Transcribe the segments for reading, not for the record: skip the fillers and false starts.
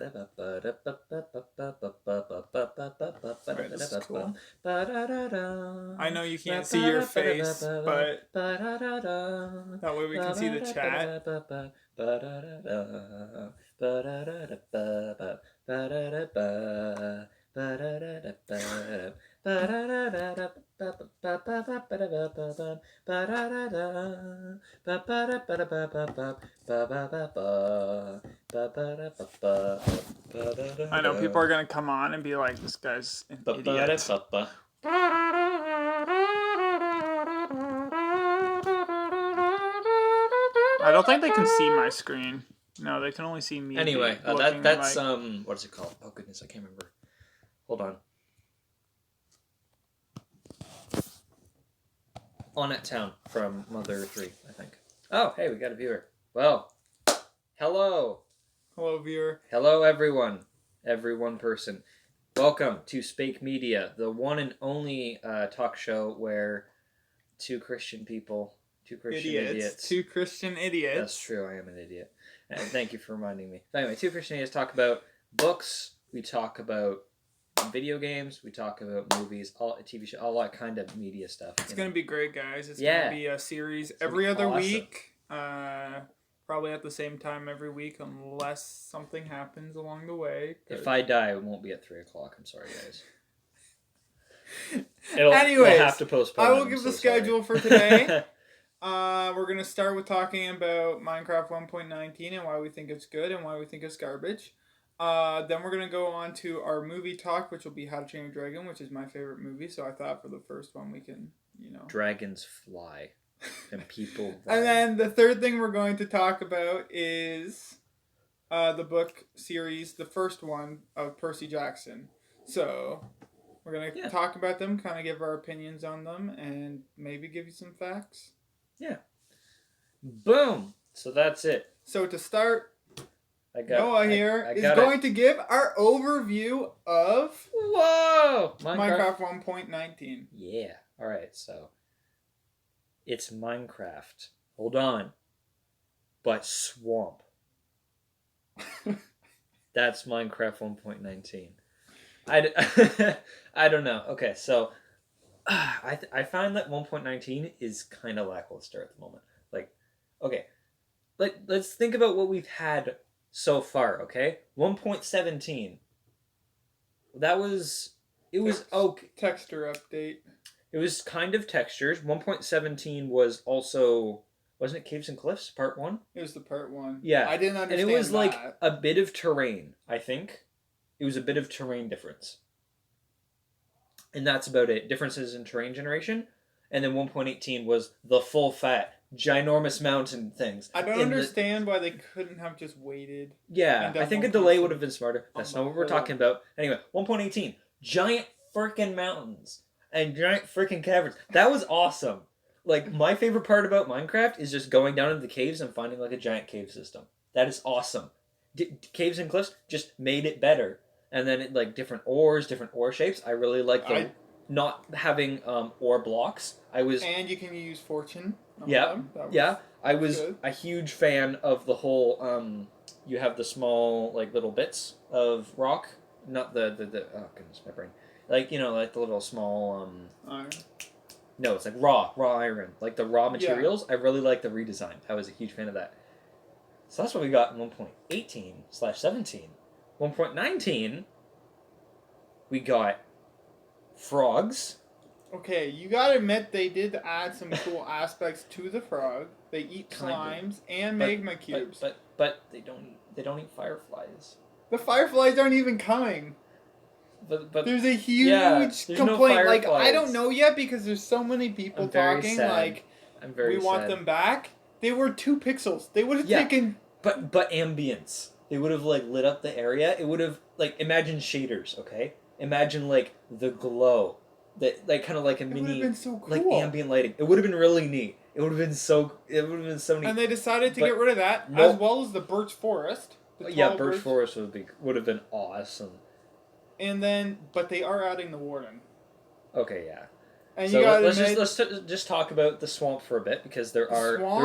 Alright, this is cool. I know you can't see your face, but that way we can see the chat. I know people are gonna come on and be like, "This guy's an idiot." I don't think they can see my screen. No, they can only see me. Anyway, that's what is it called? Oh goodness, I can't remember. Hold on. On at Town from Mother 3, I think. Oh, hey, we got a viewer. Well, hello. Hello, viewer. Hello, everyone. Every one person. Welcome to Spake Media, the one and only talk show where two Christian people, two Christian idiots. Two Christian idiots. That's true, I am an idiot. And thank you for reminding me. Anyway, two Christian idiots talk about books, we talk about video games, we talk about movies, all TV show, all that kind of media stuff. It's going to be great, guys. It's going to be a series every other week. Probably at the same time every week, unless something happens along the way. If I die, it won't be at 3 o'clock. I'm sorry, guys. Anyways, we'll have to postpone. I will give the schedule for today. We're going to start with talking about Minecraft 1.19 and why we think it's good and why we think it's garbage. Then we're going to go on to our movie talk, which will be How to Train Your Dragon, which is my favorite movie. So I thought for the first one we can, Dragons fly. And people run. And then the third thing we're going to talk about is the book series, the first one of Percy Jackson. So we're going to talk about them, kind of give our opinions on them, and maybe give you some facts. Yeah. Boom! So that's it. So to start, Noah here is going to give our overview of Minecraft 1.19. Yeah. All right, so it's Minecraft. Hold on. But swamp. That's Minecraft 1.19. I don't know. Okay, so I find that 1.19 is kind of lackluster at the moment. Let's think about what we've had so far, okay? 1.17. It was okay. Texture update. It was kind of textures. 1.17 was also, wasn't it Caves and Cliffs, part 1? It was the part 1. Yeah. I didn't understand And it was that. a bit of terrain, I think. It was a bit of terrain difference. And that's about it. Differences in terrain generation. And then 1.18 was the full fat, ginormous mountain things. I don't understand why they couldn't have just waited. Yeah, I think a delay would have been smarter. That's not what we're talking about. Anyway, 1.18, giant freaking mountains. And giant freaking caverns. That was awesome. My favorite part about Minecraft is just going down into the caves and finding a giant cave system. That is awesome. Caves and Cliffs just made it better. And then different ore shapes. I really like not having ore blocks. And you can use fortune. I was a huge fan of the whole. You have the small little bits of rock, not the oh goodness, my brain. The little small iron. No, it's raw iron. The raw materials. Yeah. I really like the redesign. I was a huge fan of that. So that's what we got in 1.18/17. 1.19, we got frogs. Okay, you gotta admit they did add some cool aspects to the frog. They eat slimes and magma cubes. But they don't eat fireflies. The fireflies aren't even coming. But there's a huge complaint. No I don't know yet because there's so many people talking. Sad. I'm very we want them back. They were 2 pixels. They would have taken. But ambience. They would have lit up the area. It would have imagine shaders. Okay, imagine the glow. That kind of a mini. It would have been so cool. Ambient lighting. It would have been really neat. It would have been so. It would have been so neat. And they decided to get rid of that as well as the birch forest. Birch forest would have been awesome. And then, but they are adding the warden. Okay, yeah. And so let's just talk about the swamp for a bit because there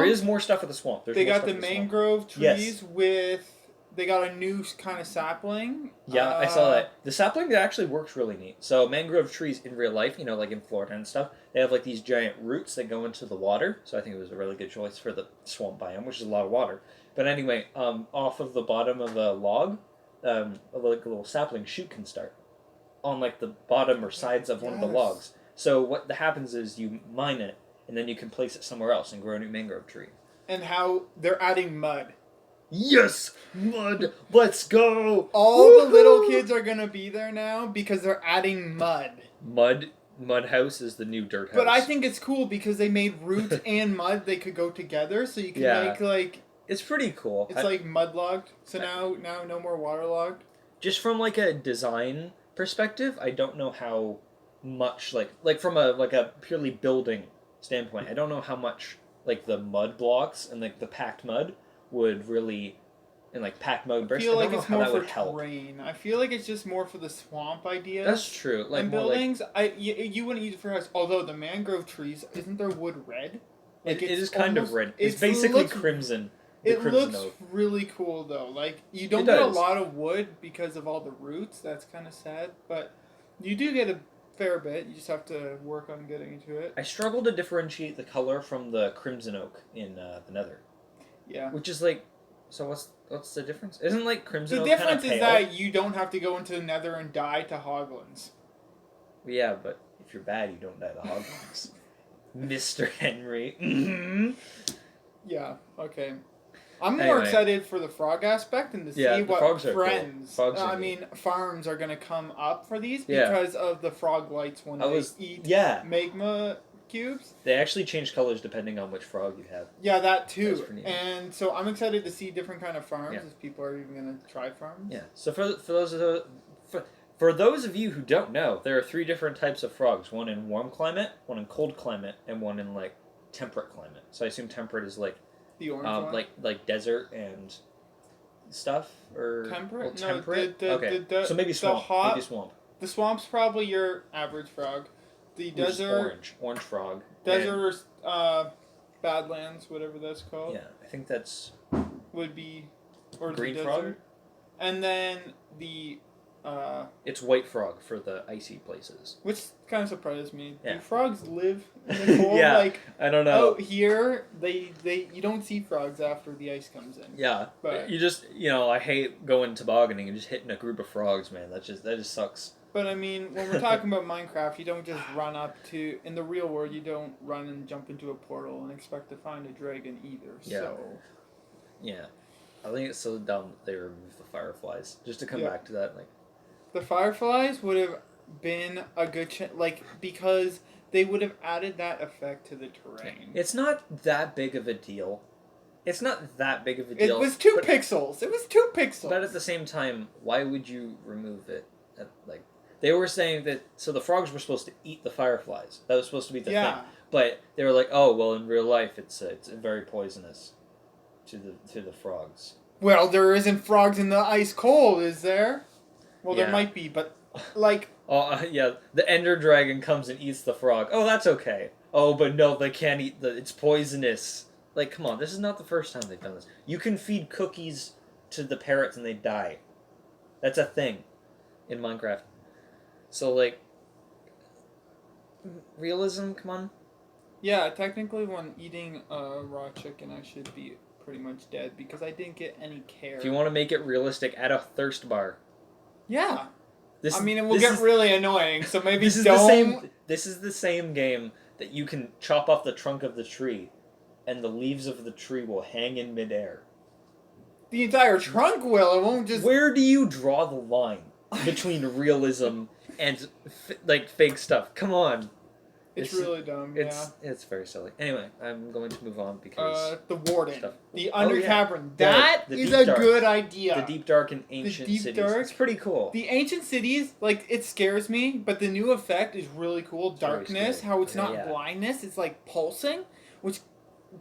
is more stuff at the swamp. They got the mangrove trees with they got a new kind of sapling. Yeah, I saw that. The sapling actually works really neat. So mangrove trees in real life, like in Florida and stuff, they have like these giant roots that go into the water. So I think it was a really good choice for the swamp biome, which is a lot of water. But anyway, off of the bottom of a log, like a little sapling shoot can start on like the bottom or sides of one of the logs. So what happens is you mine it, and then you can place it somewhere else and grow a new mangrove tree. And how they're adding mud. Yes! Mud! Let's go! All Woo-hoo! The little kids are going to be there now because they're adding mud. Mud house is the new dirt house. But I think it's cool because they made roots and mud. They could go together, so you can make like... It's pretty cool. It's like mud-logged, so now no more waterlogged. Just from like a design perspective, I don't know how much like from a purely building standpoint, I don't know how much like the mud blocks and like the packed mud would really, and like packed mud bricks. I feel like it's more for terrain. I feel like it's just more for the swamp ideas. That's true. Like and buildings, you wouldn't use it for house. Although the mangrove trees, isn't their wood red? Like it is kind of red. It's basically crimson. It looks really cool though. Like you don't get a lot of wood because of all the roots. That's kind of sad, but you do get a fair bit. You just have to work on getting into it. I struggle to differentiate the color from the crimson oak in the Nether. Yeah. Which is like, so what's the difference? Isn't like crimson oak The difference is that you don't have to go into the Nether and die to hoglins. Yeah, but if you're bad, you don't die to hoglins. Mr. Henry. Mm-hmm. Yeah. Okay. I'm more excited for the frog aspect and to see what friends, cool. Farms are going to come up for these because of the frog lights when they eat magma cubes. They actually change colors depending on which frog you have. Yeah, that too. And so I'm excited to see different kind of farms if people are even going to try farms. Yeah. So for those of you who don't know, there are 3 different types of frogs. One in warm climate, one in cold climate, and one in like temperate climate. So I assume temperate is like the orange one? like desert and stuff, or temperate? Well, temperate. No, so maybe swamp. Maybe swamp. The swamp's probably your average frog. The desert, orange frog. Desert or Badlands, whatever that's called. Yeah, I think that's would be or green the frog. Desert. And then the it's white frog for the icy places. Which kind of surprises me. Yeah. Do frogs live in the cold? Yeah, like I don't know. Out here, you don't see frogs after the ice comes in. Yeah, but you just I hate going tobogganing and just hitting a group of frogs, man. That just sucks. But I mean, when we're talking about Minecraft, you don't just run up to... In the real world, you don't run and jump into a portal and expect to find a dragon either. Yeah. So. Yeah. I think it's so dumb that they removed the fireflies. Just to come back to that, like... The fireflies would have been a good... because they would have added that effect to the terrain. It's not that big of a deal. It was 2 pixels. It was 2 pixels. But at the same time, why would you remove it? They were saying that, so the frogs were supposed to eat the fireflies. That was supposed to be the thing. But they were like, oh, well, in real life, it's very poisonous to the frogs. Well, there isn't frogs in the ice cold, is there? Well, there might be, but, like... the ender dragon comes and eats the frog. Oh, that's okay. Oh, but no, they can't eat it's poisonous. Like, come on, this is not the first time they've done this. You can feed cookies to the parrots and they die. That's a thing in Minecraft. So, like, realism, come on. Yeah, technically when eating raw chicken, I should be pretty much dead because I didn't get any care. If you want to make it realistic, add a thirst bar. Yeah. It will get really annoying, so maybe this is the same game that you can chop off the trunk of the tree, and the leaves of the tree will hang in midair. The entire trunk will, it won't just... Where do you draw the line between realism and fake stuff? Come on. It's really dumb. It's very silly. Anyway, I'm going to move on because the Warden, the Under Cavern. That is a good idea. The deep dark and ancient cities. It's pretty cool. The ancient cities, it scares me, but the new effect is really cool. Darkness, how it's not blindness, it's like pulsing, which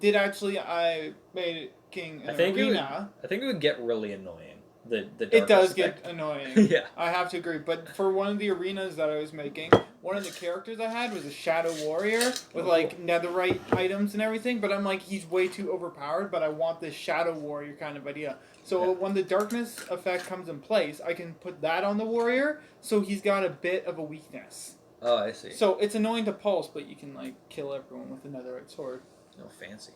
did actually I made King an arena. I think it would get really annoying. the It darkness does effect. get annoying. Yeah. I have to agree. But for one of the arenas that I was making, one of the characters I had was a Shadow Warrior with like netherite items and everything. But I'm like, he's way too overpowered. But I want this Shadow Warrior kind of idea. So when the darkness effect comes in place, I can put that on the warrior. So he's got a bit of a weakness. Oh, I see. So it's annoying to pulse, but you can like kill everyone with a netherite sword. Oh, fancy.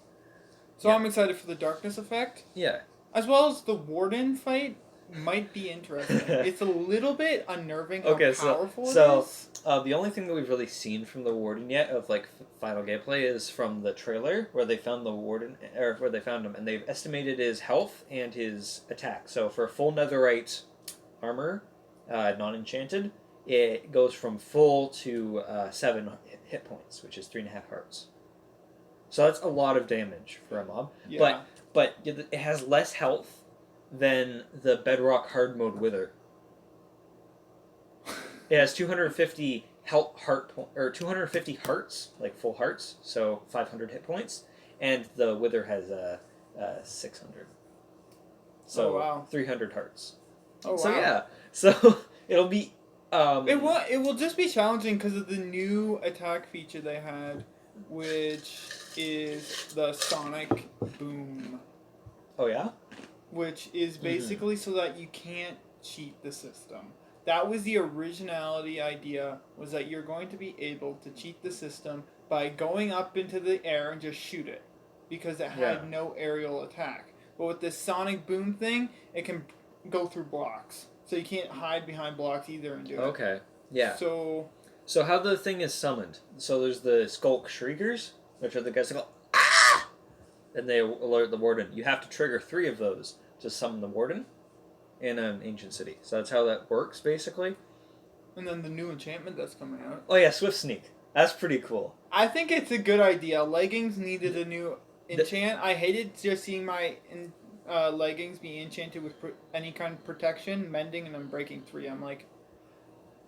So I'm excited for the darkness effect. Yeah. As well as the Warden fight might be interesting. It's a little bit unnerving how powerful it is. The only thing that we've really seen from the Warden yet of like final gameplay is from the trailer where they found the Warden, or where they found him, and they've estimated his health and his attack. So for full netherite armor, non-enchanted, it goes from full to 7 hit points, which is 3.5 hearts. So that's a lot of damage for a mob. Yeah. But it has less health than the Bedrock Hard Mode Wither. It has 250 or 250 hearts, like full hearts, so 500 hit points, and the Wither has 600. So 300 hearts. Oh wow. So yeah, so it'll be. It will just be challenging because of the new attack feature they had, which is the Sonic Boom. Oh yeah? Which is basically so that you can't cheat the system. That was the originality idea, was that you're going to be able to cheat the system by going up into the air and just shoot it. Because it had no aerial attack. But with this Sonic Boom thing, it can go through blocks. So you can't hide behind blocks either and do it. Okay. Yeah. So how the thing is summoned. So there's the Skulk Shriekers, which are the guys that go, ah! And they alert the Warden. You have to trigger 3 of those to summon the Warden in an ancient city. So that's how that works, basically. And then the new enchantment that's coming out. Oh yeah, Swift Sneak. That's pretty cool. I think it's a good idea. Leggings needed a new enchant. I hated just seeing my leggings be enchanted with any kind of protection, mending, and then breaking 3. I'm like...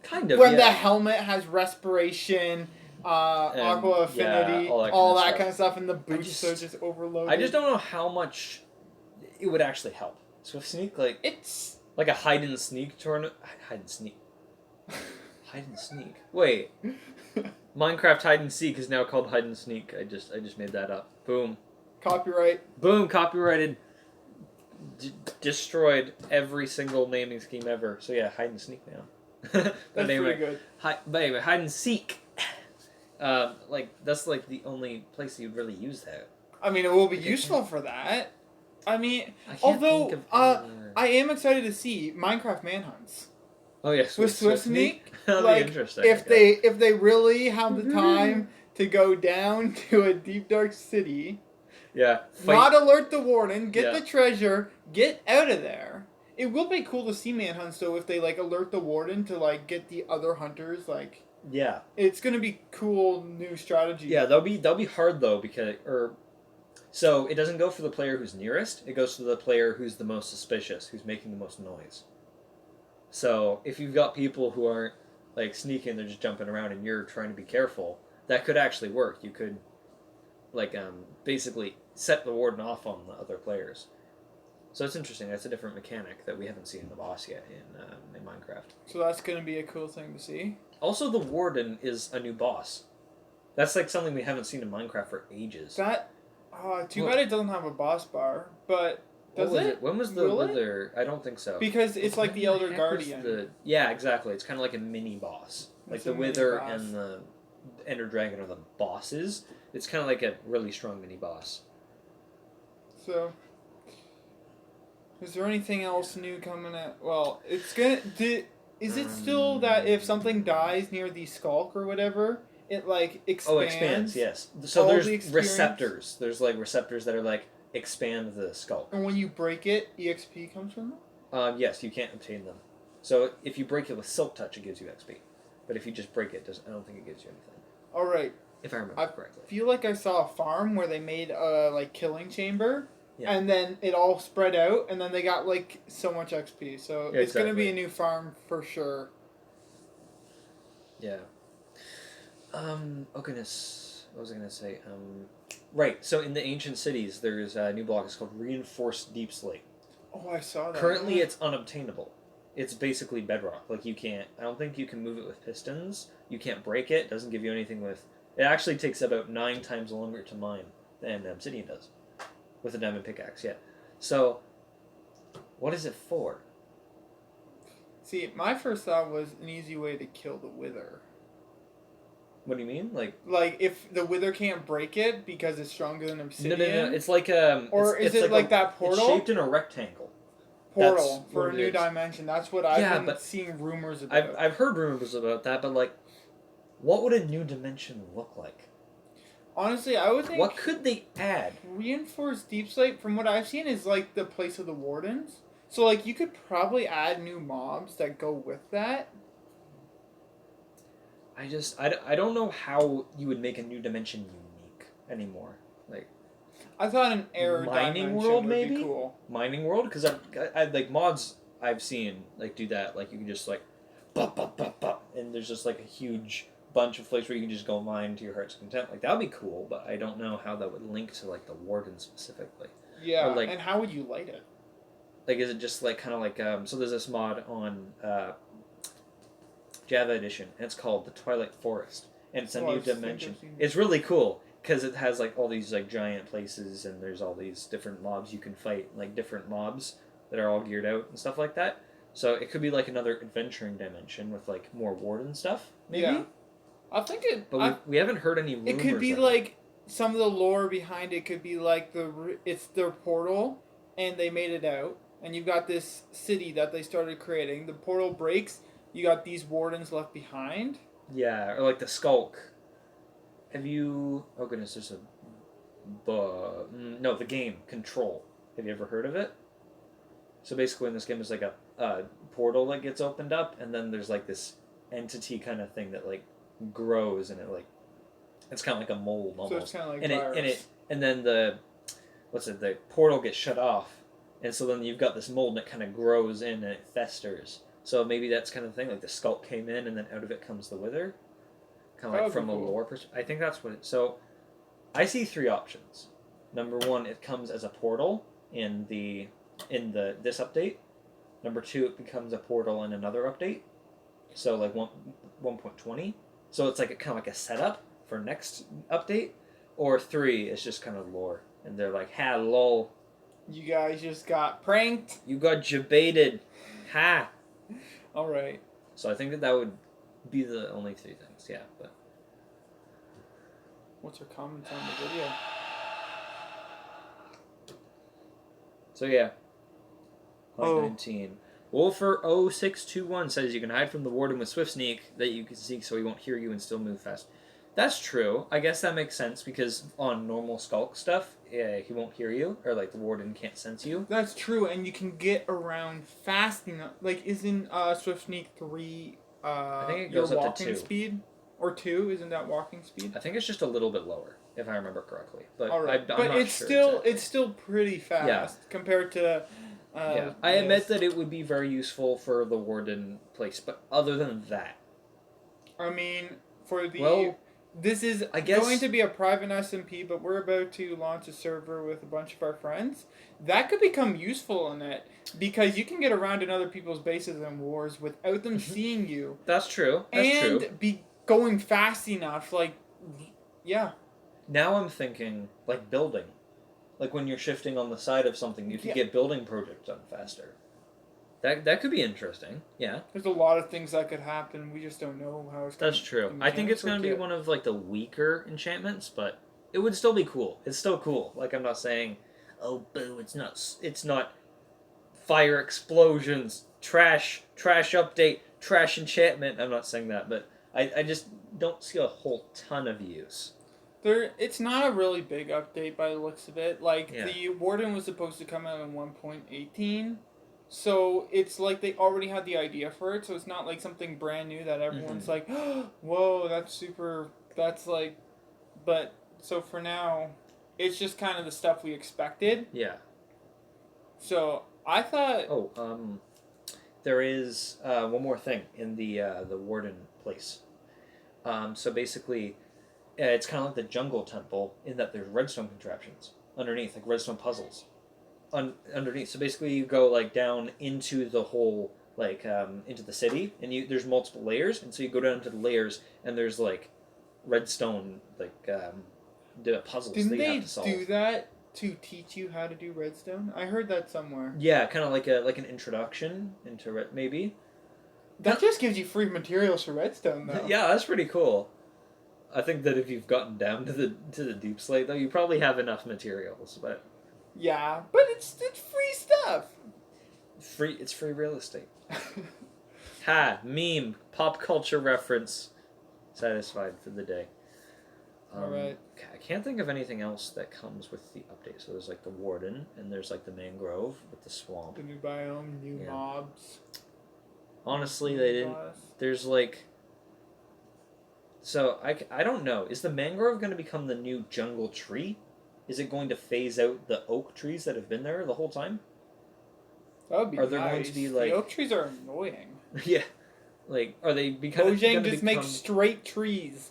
Kind of, when the helmet has respiration, aqua affinity, all that kind of stuff, and the boots are just overloaded. I just don't know how much it would actually help. Swift Sneak, it's like a hide and sneak tournament. Hide and sneak. Hide and sneak. Wait. Minecraft Hide and Seek is now called Hide and Sneak. I just made that up. Boom. Copyright. Boom. Copyrighted. Destroyed every single naming scheme ever. So yeah, Hide and Sneak now. That's pretty good. But anyway, Hide and Seek. That's like the only place you'd really use that. I mean, it will be useful for that. I mean, although I am excited to see Minecraft manhunts. Oh yeah, with Swift Sneak. Like, interesting. If they really have the time to go down to a deep dark city, not alert the Warden, get the treasure, get out of there. It will be cool to see manhunts though if they like alert the Warden to like get the other hunters like. Yeah. It's gonna be cool new strategy. Yeah, they'll be hard though because so it doesn't go for the player who's nearest. It goes to the player who's the most suspicious, who's making the most noise. So if you've got people who aren't like sneaking, they're just jumping around, and you're trying to be careful, that could actually work. You could basically set the Warden off on the other players. So it's interesting. That's a different mechanic that we haven't seen in the boss yet in Minecraft. So that's going to be a cool thing to see. Also, the Warden is a new boss. That's like something we haven't seen in Minecraft for ages. Too bad it doesn't have a boss bar, but does it? When was the Wither? I don't think so. Because it's like the Elder Guardian. Yeah, exactly. It's kind of like a mini boss. Like the Wither and the Ender Dragon are the bosses. It's kind of like a really strong mini boss. So, is there anything else new coming out? Well, it's gonna... Is it still that if something dies near the Skulk or whatever, it like expands? Oh, expands, yes. So there's receptors. There's like receptors that are like expand the Skulk. And when you break it, EXP comes from them? Yes, you can't obtain them. So if you break it with Silk Touch, it gives you XP. But if you just break it, I don't think it gives you anything. Alright. If I remember correctly. I feel like I saw a farm where they made a like killing chamber. Yeah. And then it all spread out, and then they got like so much XP. So it's going to be a new farm for sure. Yeah. Oh goodness, what was I going to say? Right. So in the ancient cities, there's a new block. It's called Reinforced Deep Slate. Oh, I saw that. Currently, it's unobtainable. It's basically bedrock. Like, you can't... I don't think you can move it with pistons. You can't break it. It doesn't give you anything with... It actually takes about 9 times longer to mine than obsidian does. With a diamond pickaxe, yeah. So, what is it for? See, my first thought was an easy way to kill the wither. What do you mean? Like if the wither can't break it because it's stronger than obsidian? No. It's like or is it like that portal? It's shaped in a rectangle. Portal for a new dimension. That's what I've been seeing rumors about. I've heard rumors about that, but like, what would a new dimension look like? Honestly, I would think... What could they add? Reinforced deep slate, from what I've seen, is like the place of the wardens. So like you could probably add new mobs that go with that. I don't know how you would make a new dimension unique anymore. Like, I thought an error mining world would be cool. Mining world, because I like mods I've seen like do that. Like you can just like, and there's just like a huge bunch of places where you can just go mine to your heart's content. Like that would be cool, but I don't know how that would link to like the warden specifically. Yeah, like, and how would you light it? Like, is it just like kind of like so there's this mod on Java Edition, and it's called the Twilight Forest, and it's a new dimension. It's really cool because it has like all these like giant places, and there's all these different mobs you can fight, like different mobs that are all geared out and stuff like that. So it could be like another adventuring dimension with like more warden stuff, maybe. Yeah. I think it... But we haven't heard any rumors. It could be like... Some of the lore behind it could be like it's their portal, and they made it out. And you've got this city that they started creating. The portal breaks. You got these wardens left behind. Yeah, or like the Skulk. Have you... Oh goodness, there's a... No, the game, Control. Have you ever heard of it? So basically in this game, there's like a portal that gets opened up, and then there's like this entity kind of thing that like grows, and it like... It's kind of like a mold almost. So it's kind of like virus. And then the portal gets shut off, and so then you've got this mold, and it kind of grows in, and it festers. So maybe that's kind of the thing, like the Skulk came in, and then out of it comes the Wither. Kind of like from a lore perspective. I think that's what... So, I see 3 options. Number 1, it comes as a portal in this update. Number 2, it becomes a portal in another update. So like 1.20. So it's like kind of like a setup for next update. Or 3, it's just kind of lore. And they're like, ha, lol. You guys just got pranked. You got jebaited. Ha. Alright. So I think that would be the only 3 things, yeah. But what's your comments on the video? So yeah. 19. Wolfer0621 says you can hide from the warden with swift sneak that you can sneak so he won't hear you and still move fast. That's true. I guess that makes sense because on normal Skulk stuff, he won't hear you, or like the warden can't sense you. That's true, and you can get around fast enough. Like, isn't Swift Sneak 3 I think it goes your up walking to 2. speed? Or 2? Isn't that walking speed? I think it's just a little bit lower, if I remember correctly. But right. I'm not it's sure still exactly. It's still pretty fast compared to. Yeah, I admit that it would be very useful for the warden place, but other than that, I mean, for the this is going to be a private SMP, but we're about to launch a server with a bunch of our friends. That could become useful in it because you can get around in other people's bases and wars without them seeing you. That's true. And be going fast enough, like, yeah. Now I'm thinking like building. Like when you're shifting on the side of something, you could get building projects done faster. That could be interesting. Yeah. There's a lot of things that could happen. We just don't know how it's going to... That's true. I think it's going to be one of like the weaker enchantments, but it would still be cool. It's still cool. Like I'm not saying, oh boo, it's not fire explosions, trash update, trash enchantment. I'm not saying that, but I just don't see a whole ton of use. It's not a really big update by the looks of it. Like, the Warden was supposed to come out in 1.18, so it's like they already had the idea for it, so it's not like something brand new that everyone's like, oh, whoa, that's super, that's like, but, so for now, it's just kind of the stuff we expected. Yeah. So, I thought... there is one more thing in the Warden place. So basically... it's kind of like the jungle temple in that there's redstone contraptions underneath, like redstone puzzles. underneath. So basically, you go like down into the whole like into the city, and there's multiple layers, and so you go down to the layers, and there's like redstone like the puzzles Didn't that you they have to solve. do that to teach you how to do redstone? I heard that somewhere. Yeah, kind of like an introduction into maybe. That just gives you free materials for redstone, though. Yeah, that's pretty cool. I think that if you've gotten down to the deep slate, though, you probably have enough materials, but Yeah, but it's free stuff. it's free real estate. Ha, meme, pop culture reference, satisfied for the day. All right. I can't think of anything else that comes with the update. So there's like the Warden, and there's like the Mangrove with the swamp. The new biome, new mobs. Honestly, they didn't. There's like. So I don't know. Is the Mangrove going to become the new jungle tree? Is it going to phase out the oak trees that have been there the whole time? That would be nice. Are there going to be like the oak trees are annoying? Yeah, like are they becoming? Mojang just makes straight trees.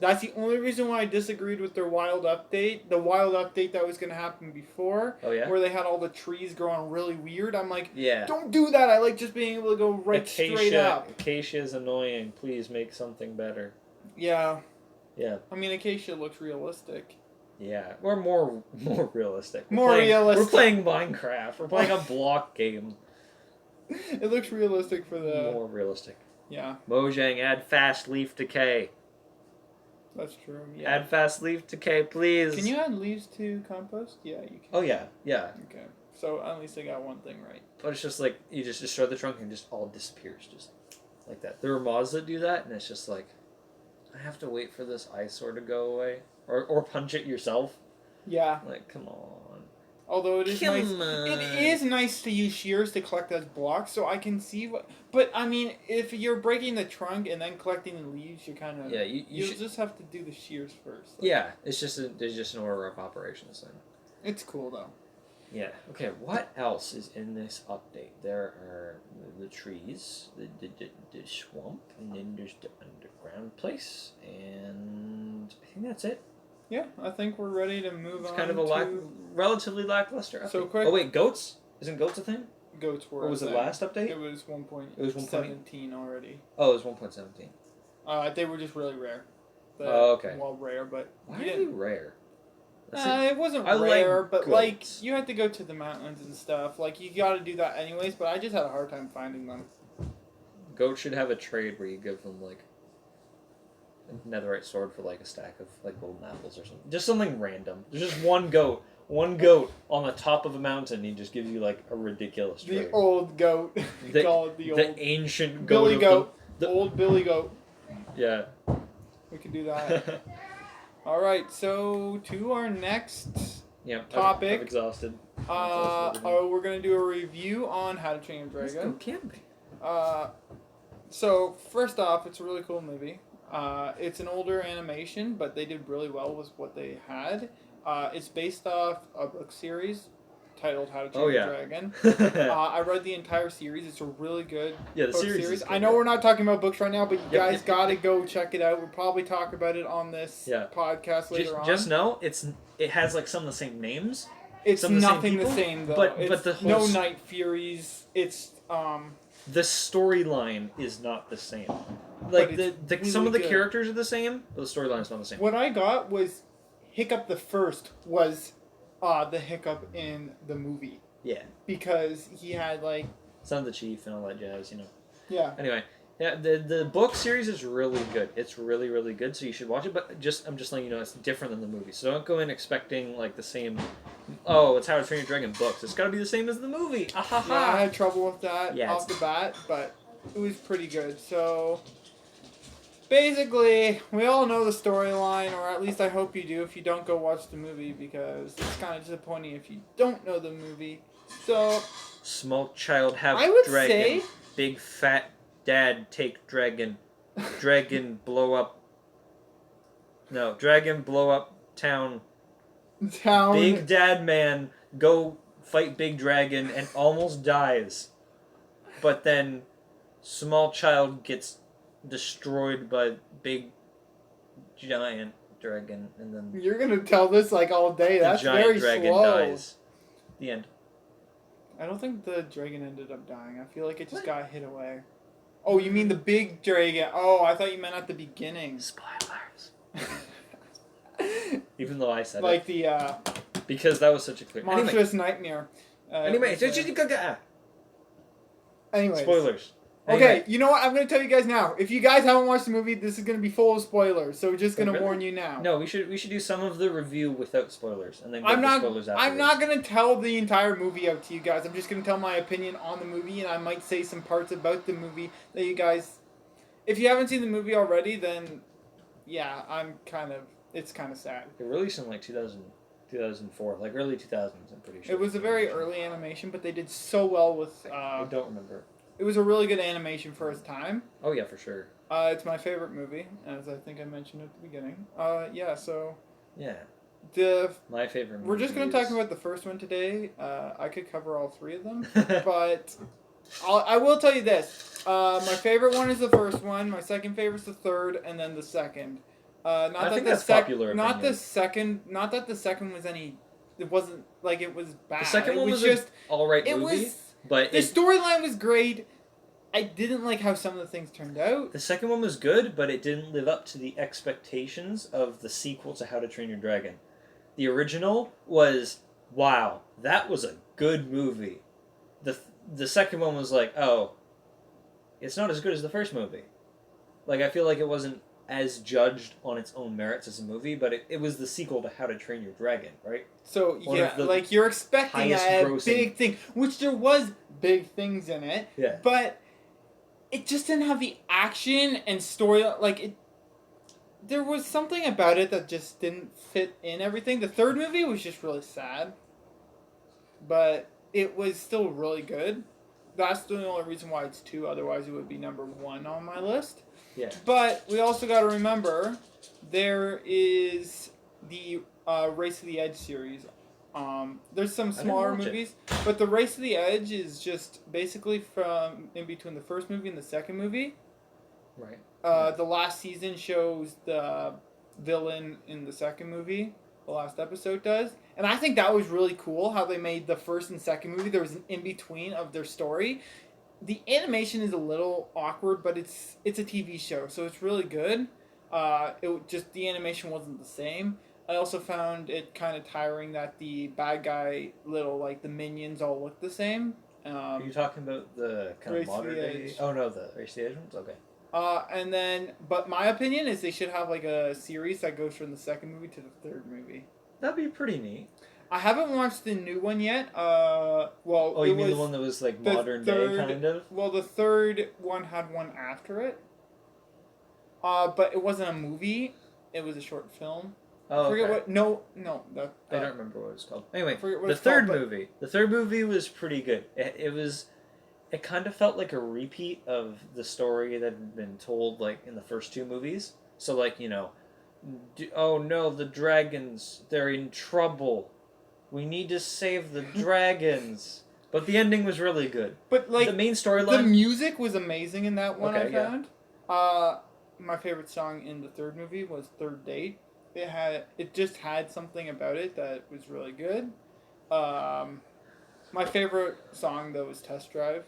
That's the only reason why I disagreed with their wild update. The wild update that was going to happen before. Oh yeah. Where they had all the trees growing really weird. I'm like, yeah. Don't do that. I like just being able to go right straight up. Acacia is annoying. Please make something better. Yeah. Yeah. I mean, Acacia looks realistic. Yeah, or more realistic. Realistic. We're playing Minecraft. We're playing a block game. It looks realistic for the... More realistic. Yeah. Mojang, add fast leaf decay. That's true, yeah. Add fast leaf decay, please. Can you add leaves to compost? Yeah, you can. Oh, yeah. Yeah. Okay. So, at least I got one thing right. But it's just like, you just destroy the trunk and it just all disappears. Just like that. There are mods that do that, and it's just like, I have to wait for this eyesore to go away. Or punch it yourself. Yeah. Like, come on. Although it is nice. It is nice to use shears to collect as blocks, so I can see what. But I mean, if you're breaking the trunk and then collecting the leaves, you're kind of. Yeah, you should just have to do the shears first. Like. Yeah, it's just there's just an order of operations then. It's cool though. Yeah. Okay. What else is in this update? There are the trees, the swamp, and then there's the underground place, and I think that's it. Yeah, I think we're ready to move on. It's kind of a relatively lackluster update. So quick. Oh wait, goats? Isn't goats a thing? Goats were. Or was it last update? It was 1.17 It was 17 already. Oh, it was 1.17. They were just really rare. Okay. Well, rare, but why are they rare? It wasn't rare, but goats. Like you had to go to the mountains and stuff. Like you got to do that anyways. But I just had a hard time finding them. Goats should have a trade where you give them like a netherite sword for like a stack of like golden apples or something. Just something random. There's just one goat on the top of a mountain. He just gives you like a ridiculous trade. The old goat. The ancient goat. Billy goat. The old Billy goat. Yeah. We can do that. All right, so to our next topic. I'm exhausted. We're gonna do a review on How to Train Your Dragon. Let's go camping. So first off, it's a really cool movie. It's an older animation, but they did really well with what they had. It's based off a book series titled How to Train Your Dragon. I read the entire series. It's a really good book series. I know we're not talking about books right now, but you guys gotta go check it out. We'll probably talk about it on this podcast later on. Just know it has like some of the same names. It's nothing the same though. But the whole no Night Furies. It's the storyline is not the same. Like really some of the characters are the same, but the storyline's not the same. What I got was Hiccup the First was the Hiccup in the movie. Yeah. Because he had like Son of the Chief and all that jazz, you know. Yeah. Anyway, yeah, the book series is really good. It's really, really good, so you should watch it, but I'm just letting you know it's different than the movie. So don't go in expecting like the same it's How to Train Your Dragon books. It's gotta be the same as the movie. Yeah, I had trouble with that off the bat, but it was pretty good. So basically, we all know the storyline, or at least I hope you do if you don't go watch the movie, because it's kind of disappointing if you don't know the movie. So, small child have dragon. Big fat dad take dragon. Dragon blow up. No, dragon blow up town. Big dad man go fight big dragon and almost dies. But then small child gets destroyed by big giant dragon, and then you're gonna tell this like all day. That's giant very dragon slow. dies. The end. I don't think the dragon ended up dying. I feel like it just got hit away. Oh, you mean the big dragon? Oh, I thought you meant at the beginning. Spoilers. Even though I said like it. Like the because that was such a clear monstrous nightmare. Anyways. Spoilers. Okay, Anyway. you know what? I'm going to tell you guys now. If you guys haven't watched the movie, this is going to be full of spoilers. So we're just going to warn you now. No, we should do some of the review without spoilers, and then go spoilers afterwards. I'm not going to tell the entire movie out to you guys. I'm just going to tell my opinion on the movie, and I might say some parts about the movie that you guys... If you haven't seen the movie already, then yeah, it's kind of sad. It released in like 2004, like early 2000s, I'm pretty sure. It was a very early animation, but they did so well with... I don't remember. It was a really good animation for its time. Oh, yeah, for sure. It's my favorite movie, as I think I mentioned at the beginning. Yeah, so... Yeah. My favorite movie. We're just going to talk about the first one today. I could cover all three of them, but I will tell you this. My favorite one is the first one, my second favorite is the third, and then the second. I think that's popular opinion. Not that the second was any... It wasn't like it was bad. The second one was just alright movie. But the storyline was great. I didn't like how some of the things turned out. The second one was good, but it didn't live up to the expectations of the sequel to How to Train Your Dragon. The original was, wow, that was a good movie. The second one was like, oh, it's not as good as the first movie. Like, I feel like it wasn't as judged on its own merits as a movie, but it was the sequel to How to Train Your Dragon, right? So, yeah, like, you're expecting a big thing, which there was big things in it, yeah. But it just didn't have the action and story, there was something about it that just didn't fit in everything. The third movie was just really sad, but it was still really good. That's the only reason why it's 2, otherwise it would be number 1 on my list. Yeah. But we also got to remember there is the Race to the Edge series. There's some smaller movies, but the Race to the Edge is just basically from in between the first movie and the second movie. Right. The last season shows the villain in the second movie. The last episode does. And I think that was really cool how they made the first and second movie. There was an in-between of their story. The animation is a little awkward, but it's a TV show, so it's really good. The animation wasn't the same. I also found it kind of tiring that the bad guy, the minions all look the same. Are you talking about the kind of modern day? Oh no, the Race to the Edge ones? Okay. But my opinion is they should have a series that goes from the second movie to the third movie. That'd be pretty neat. I haven't watched the new one yet. You mean the one that was modern day kind of? Well, the third one had one after it. But it wasn't a movie. It was a short film. Oh, I forget okay. what. No. I don't remember what it was called. Anyway, the third movie was pretty good. It kind of felt like a repeat of the story that had been told in the first 2 movies. So oh no, the dragons, they're in trouble. We need to save the dragons. But the ending was really good. But the main storyline, the music was amazing in that one. Okay, I found. My favorite song in the third movie was "Third Date." It just had something about it that was really good. My favorite song though was "Test Drive."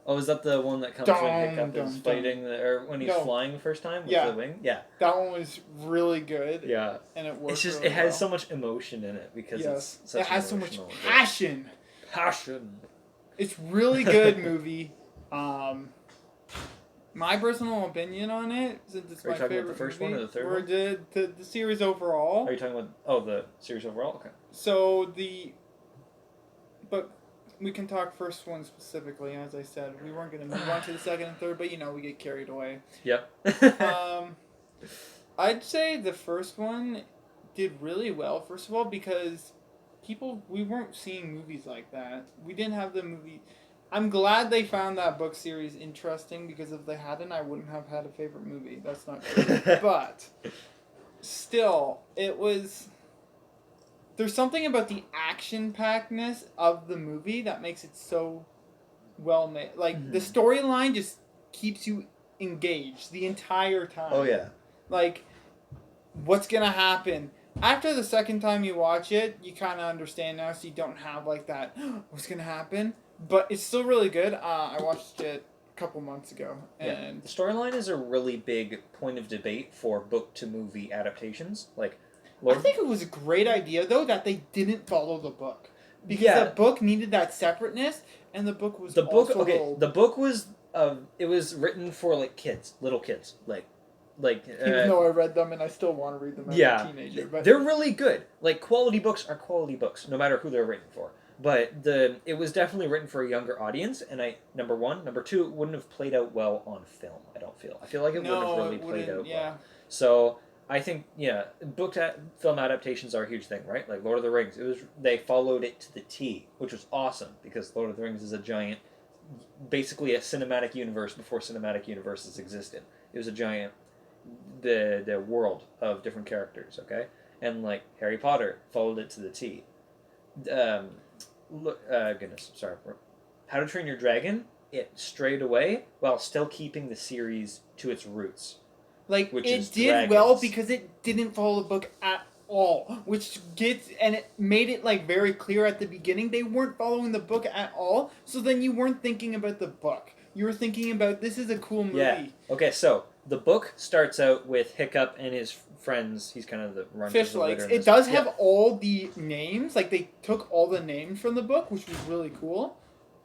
Is that the one that comes when Hiccup is fighting or when he's flying the first time with the wing? Yeah. That one was really good. Yeah. And it worked. It's just really it has well. so much emotion in it because it's such it has so much passion. It's really good movie. My personal opinion on it, since it's my favorite the first movie, one or the third one? The series overall. Are you talking about the series overall? Okay. So but we can talk first one specifically. As I said, we weren't going to move on to the second and third, but we get carried away. Yep. I'd say the first one did really well. First of all, because we weren't seeing movies like that. We didn't have the movie. I'm glad they found that book series interesting because if they hadn't, I wouldn't have had a favorite movie. That's not true. But still, it was... There's something about the action-packedness of the movie that makes it so well made. The storyline just keeps you engaged the entire time. Oh, yeah. What's going to happen? after the second time you watch it, you kind of understand now, so you don't have like that, what's going to happen? But it's still really good. I watched it a couple months ago. And the storyline is a really big point of debate for book to movie adaptations. Like, I think it was a great idea, though, that they didn't follow the book. Because the book needed that separateness, and the book was the book was it was written for like kids, little kids, like even though I read them and I still want to read them as a teenager. But they're really good. Like, quality books are quality books, no matter who they're written for. But it was definitely written for a younger audience, and number one, number two, it wouldn't have played out well on film. I feel like it wouldn't have really played out well. So I think film adaptations are a huge thing, right? Like Lord of the Rings, they followed it to the T, which was awesome because Lord of the Rings is a giant, basically a cinematic universe before cinematic universes existed. It was a giant the world of different characters, okay? And like Harry Potter followed it to the T. Sorry. How to Train Your Dragon, it strayed away while still keeping the series to its roots. Like, it did well because it didn't follow the book at all, and it made it like very clear at the beginning they weren't following the book at all, so then you weren't thinking about the book. You were thinking about, this is a cool movie. Yeah. Okay, so the book starts out with Hiccup and his friends. He's kind of the runt Fish of the Legs. litter. It does have all the names. Like, they took all the names from the book, which was really cool.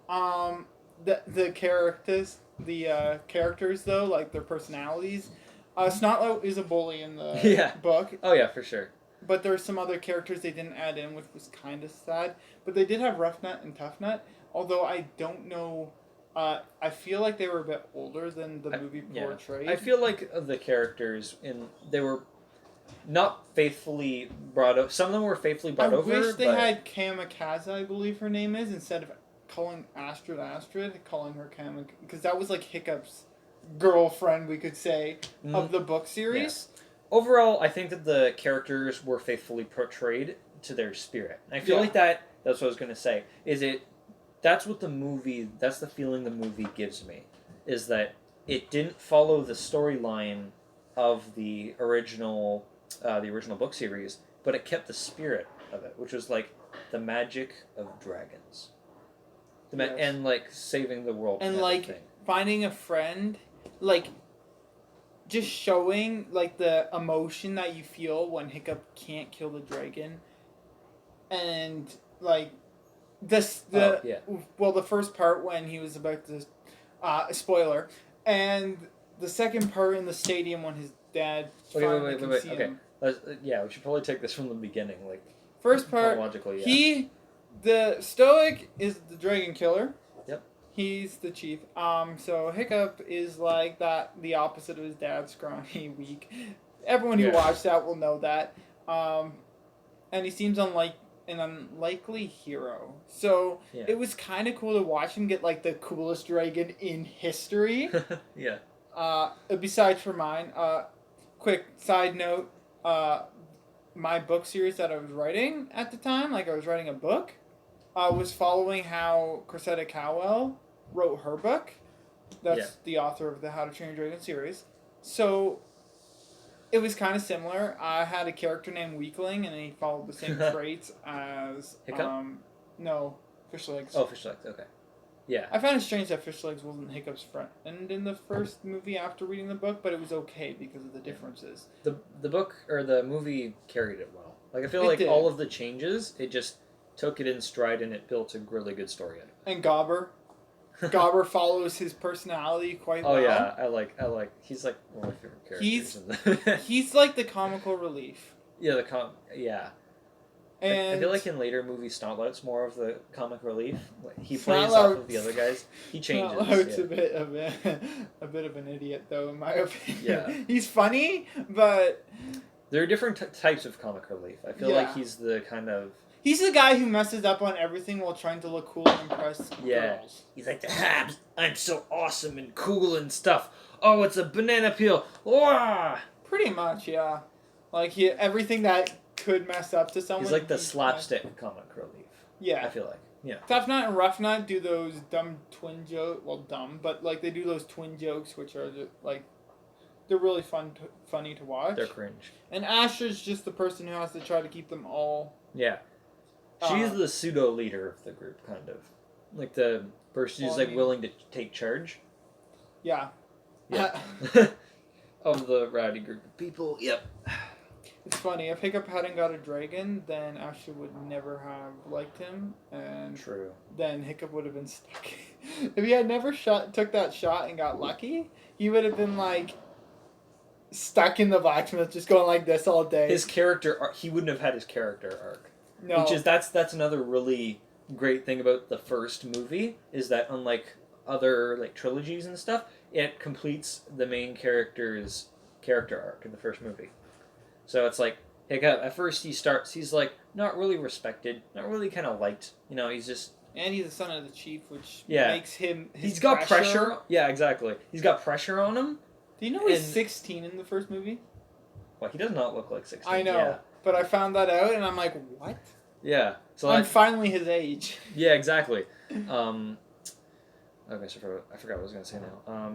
The characters, though, like their personalities. Snotlout is a bully in the book. Oh yeah, for sure. But there are some other characters they didn't add in, which was kind of sad. But they did have Rough Nut and Tough Nut, although I don't know. I feel like they were a bit older than the movie portrayed. I feel like the characters they were not faithfully brought up. Some of them were faithfully brought over. I wish they had Kamikaze, I believe her name is, instead of calling Astrid, calling her Kamikaze, because that was like Hiccup's girlfriend, we could say, of the book series. Yeah. Overall, I think that the characters were faithfully portrayed to their spirit. I feel like that's what I was going to say. That's the feeling the movie gives me, is that it didn't follow the storyline of the original book series, but it kept the spirit of it, which was like the magic of dragons, and like saving the world, and like finding a friend, like just showing like the emotion that you feel when Hiccup can't kill the dragon, and like the first part when he was about to spoiler, and the second part in the stadium when his dad finally can see him. We should probably take this from the beginning, like first part. The Stoic is the dragon killer. Yep. He's the chief. So Hiccup is like the opposite of his dad, scrawny, weak. Everyone who watched that will know that. And he seems an unlikely hero. So it was kind of cool to watch him get like the coolest dragon in history. Yeah. Besides for mine, quick side note, my book series that I was writing at the time, like I was writing a book, was following how Cressida Cowell wrote her book. That's the author of the How to Train Your Dragon series. So it was kind of similar. I had a character named Weakling, and he followed the same traits as Hiccup? No, Fish Legs. Oh, Fish Legs. Okay. Yeah. I found it strange that Fish Legs wasn't Hiccup's friend in the first movie after reading the book, but it was okay because of the differences. The book or the movie carried it well. Like, I feel like all of the changes, it just took it in stride and it built a really good story out of it. And Gobber follows his personality quite well. Oh yeah, I like. He's like one of my favorite characters. He's like the comical relief. Yeah, And I feel like in later movies, Snotlout's more of the comic relief. He plays off of the other guys. He changes. Snotlout's a bit of an idiot, though, in my opinion. Yeah. He's funny, but there are different types of comic relief. I feel like he's the kind of. He's the guy who messes up on everything while trying to look cool and impress girls. He's like, the Habs, I'm so awesome and cool and stuff. Oh, it's a banana peel. Wah! Pretty much, yeah. Like, everything that could mess up to someone. He's like the slapstick comic relief. Yeah. I feel like. Yeah. Tough Nut and Rough Nut do those dumb twin jokes. Well, dumb, but like they do those twin jokes, which are just, like they're really funny to watch. They're cringe. And Asher's just the person who has to try to keep them all. Yeah. She's the pseudo leader of the group, kind of. Like the person who's like willing to take charge. Yeah. Yeah. Of the rowdy group of people. Yep. It's funny. If Hiccup hadn't got a dragon, then Asher would never have liked him, and true. Then Hiccup would have been stuck. If he had never took that shot and got lucky, he would have been like stuck in the blacksmith, just going like this all day. His character, he wouldn't have had his character arc. No. Which is that's another really great thing about the first movie is that unlike other like trilogies and stuff, it completes the main character's character arc in the first movie. So it's like Hiccup, at first he's like not really respected, not really kind of liked. You know, he's just... And he's the son of the chief, which yeah. makes him... He's got pressure. Yeah, exactly. He's got pressure on him. Do you know he's 16 in the first movie? Well, he does not look like 16. I know, yeah. But I found that out and I'm like, what? Yeah. So I'm finally his age. Yeah, exactly. Okay, so I forgot what I was going to say now.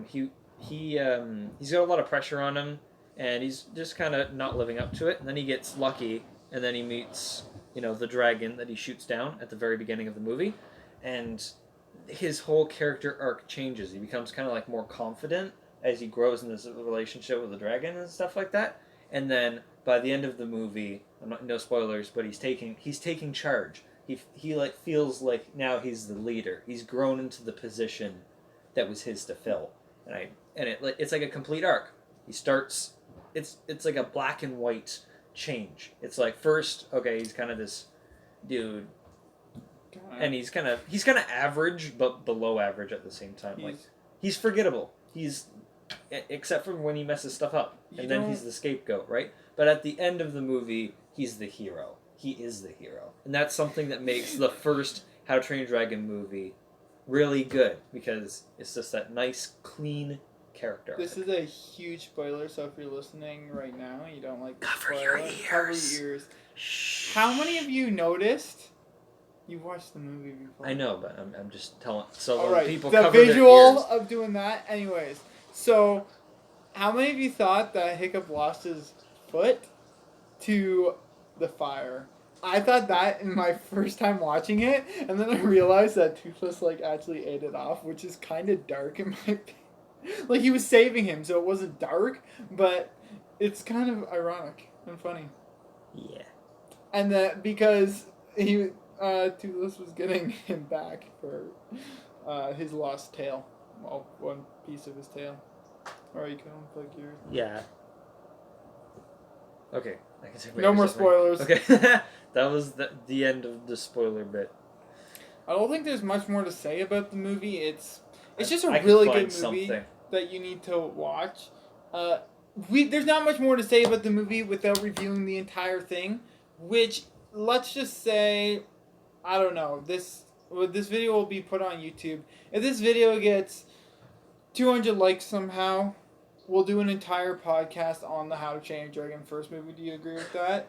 He's got a lot of pressure on him. And he's just kind of not living up to it. And then he gets lucky, and then he meets, the dragon that he shoots down at the very beginning of the movie. And his whole character arc changes. He becomes kind of like more confident as he grows in this relationship with the dragon and stuff like that. And then by the end of the movie, no spoilers, but he's taking charge. He like feels like now he's the leader. He's grown into the position that was his to fill. And it's like a complete arc. He starts. It's like a black and white change. It's like first, okay, he's kind of this dude, and he's kind of average, but below average at the same time. Like he's forgettable. He's except for when he messes stuff up, and then he's the scapegoat, right? But at the end of the movie, he's the hero. He is the hero, and that's something that makes the first How to Train Your Dragon movie really good because it's just that nice, clean character. This is a huge spoiler, so if you're listening right now, you don't like cover your ears. Cover your ears. How many of you noticed? You've watched the movie before. I know, but I'm just telling. So all right, people the cover their visual ears. of doing that. Anyways, so how many of you thought that Hiccup lost his foot to the fire? I thought that in my first time watching it, and then I realized that Toothless actually ate it off, which is kind of dark in my opinion. Like, he was saving him, so it wasn't dark, but it's kind of ironic and funny. Yeah. And that because Toothless was getting him back for his lost tail. Well, one piece of his tail. Or you can unplug yours. Yeah. Okay. I can say no more spoilers. Okay. That was the end of the spoiler bit. I don't think there's much more to say about the movie. It's just a really good movie that you need to watch. There's not much more to say about the movie without reviewing the entire thing, which, let's just say, I don't know, this video will be put on YouTube. If this video gets 200 likes somehow, we'll do an entire podcast on the How to Train Your Dragon first movie. Do you agree with that?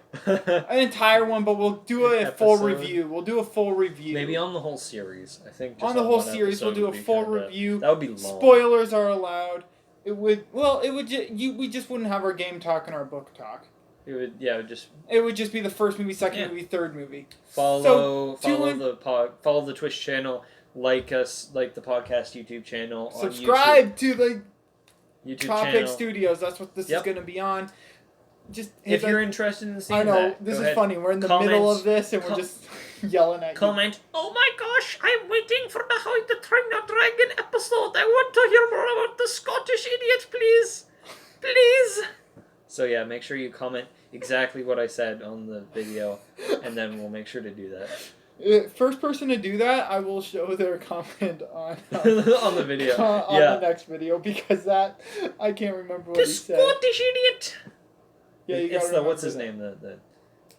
An entire one, but we'll do a full review. We'll do a full review. Maybe on the whole series. I think just on the whole series we'll do a full review. That would be long. Spoilers are allowed. We just wouldn't have our game talk and our book talk. It would just be the first movie, second movie, third movie. Follow the Twitch channel, like the podcast YouTube channel. Subscribe to the YouTube Topic channel. Studios. That's what this is going to be on. Just if you're interested in seeing I know that, this is funny. We're in the middle of this and we're just yelling at you. Comment. Oh my gosh! I'm waiting for the How to Train Your Dragon episode. I want to hear more about the Scottish idiot, please, please. So yeah, make sure you comment exactly what I said on the video, and then we'll make sure to do that. First person to do that, I will show their comment on on the video. On the next video, because that I can't remember what he said. The Scottish idiot. Yeah, you it's gotta what's his that. name?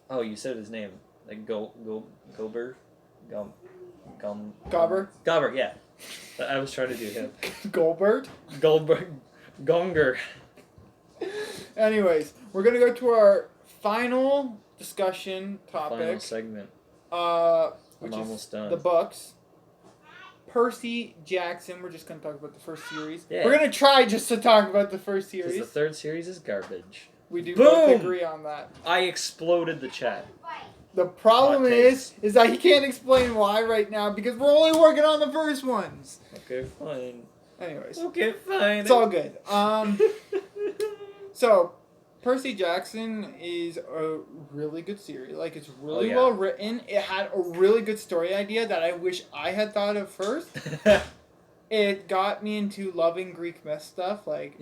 Oh, you said his name. Like Gober, Gobber. Yeah, I was trying to do him. Goldberg. Gonger. Anyways, we're gonna go to our final discussion topic. Final segment. Which I'm almost done. The books. Percy Jackson. We're just going to talk about the first series. Yeah. We're going to try just to talk about the first series. Because the third series is garbage. We do Boom! both agree on that. I exploded the chat. The problem is that he can't explain why right now because we're only working on the first ones. Okay, fine. Anyways. Okay, fine. It's all good. So, Percy Jackson is a really good series. Like, it's really well written. It had a really good story idea that I wish I had thought of first. It got me into loving Greek myth stuff. Like,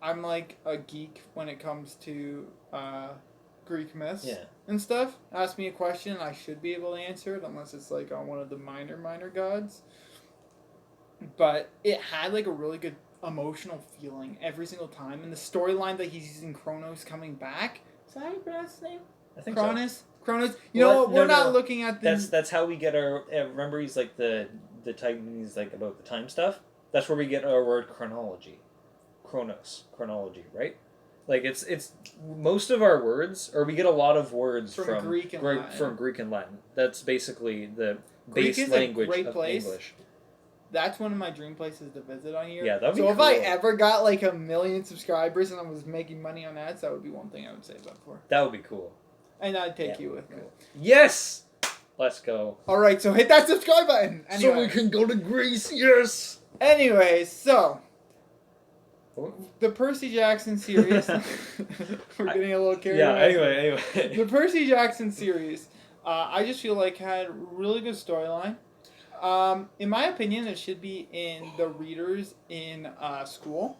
I'm like a geek when it comes to Greek myths and stuff. Ask me a question, I should be able to answer it, unless it's like on one of the minor gods. But it had like a really good emotional feeling every single time, and the storyline that he's using Kronos coming back. Is that how you pronounce his name? I think Kronos. So. Kronos. You know, we're not looking at the. That's how we get our. Remember, he's like the Titan. He's like about the time stuff. That's where we get our word chronology. Chronology, right? Like it's most of our words, or we get a lot of words from Greek and Latin. From Greek and Latin. That's basically the Greek base language of place. English. That's one of my dream places to visit on here. Yeah, that'd be so cool. If I ever got like 1 million subscribers and I was making money on ads, that would be one thing I would save up for. That would be cool. And I'd take you with me. Yes! Let's go. Alright, so hit that subscribe button. Anyway. So we can go to Greece, yes! Anyways, so the Percy Jackson series. We're getting a little carried away. Anyway. The Percy Jackson series, I just feel like had a really good storyline. In my opinion, it should be in the readers in school.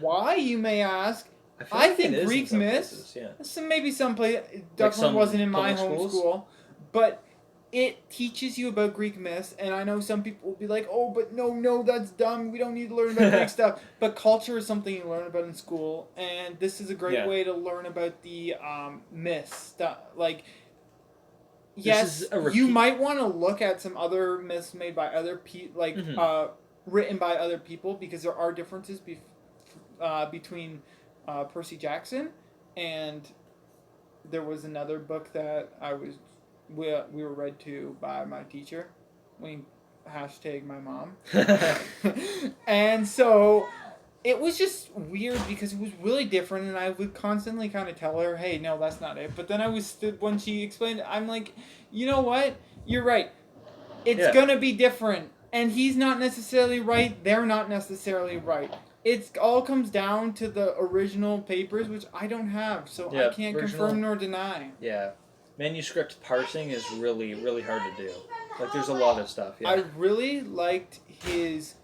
Why, you may ask? I think Greek myths. Maybe some place definitely wasn't in my home school, but it teaches you about Greek myths. And I know some people will be like, "Oh, but no, that's dumb. We don't need to learn about Greek stuff." But culture is something you learn about in school, and this is a great way to learn about the myths stuff. Like. Yes, you might want to look at some other myths made by other people, written by other people, because there are differences between Percy Jackson and there was another book that we were read to by my teacher. Hashtag my mom. And so it was just weird because it was really different, and I would constantly kind of tell her, "Hey, no, that's not it." But then when she explained it, I'm like, you know what? You're right. It's gonna be different, and he's not necessarily right. They're not necessarily right. It all comes down to the original papers, which I don't have, so I can't confirm nor deny. Yeah, manuscript parsing is really, really hard to do. Like, there's a lot of stuff. Yeah. I really liked his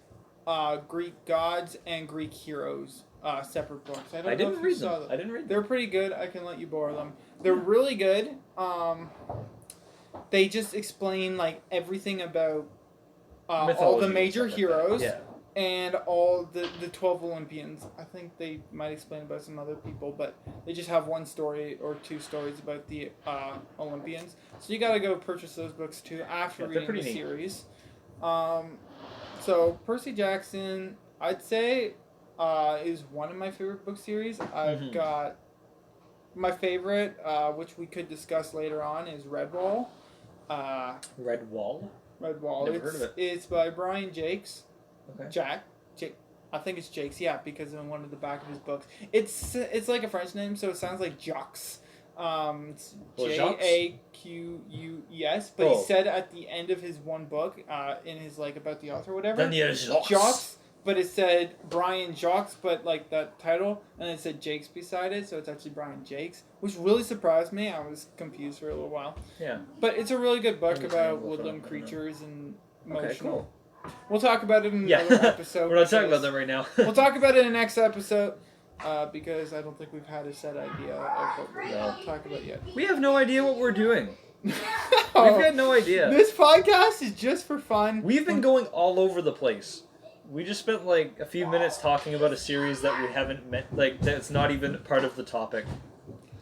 Greek gods and Greek heroes separate books. I didn't read them. They're pretty good. I can let you borrow them. They're really good. They just explain like everything about all the major heroes and all the 12 Olympians. I think they might explain about some other people, but they just have one story or two stories about the Olympians. So you gotta go purchase those books too after reading the series. So Percy Jackson, I'd say, is one of my favorite book series. I've got my favorite, which we could discuss later on, is Redwall. Redwall? Redwall. Never heard of it. It's by Brian Jakes. Okay. Jake. I think it's Jakes, because in one of the back of his books, it's like a French name, so it sounds like Jacques. It's Jaqus, but he said at the end of his one book, in his like about the author or whatever, Jacques, but it said Brian Jacques, but like that title, and it said Jakes beside it, so it's actually Brian Jakes, which really surprised me. I was confused for a little while. Yeah. But it's a really good book about woodland creatures and emotional. Okay, cool. We'll talk about it in another episode. We're not talking about them right now. We'll talk about it in the next episode. Because I don't think we've had a set idea of what we're going to talk about yet. We have no idea what we're doing. We've got no idea. This podcast is just for fun. We've been going all over the place. We just spent like a few minutes talking about a series that we haven't met, like that's not even part of the topic.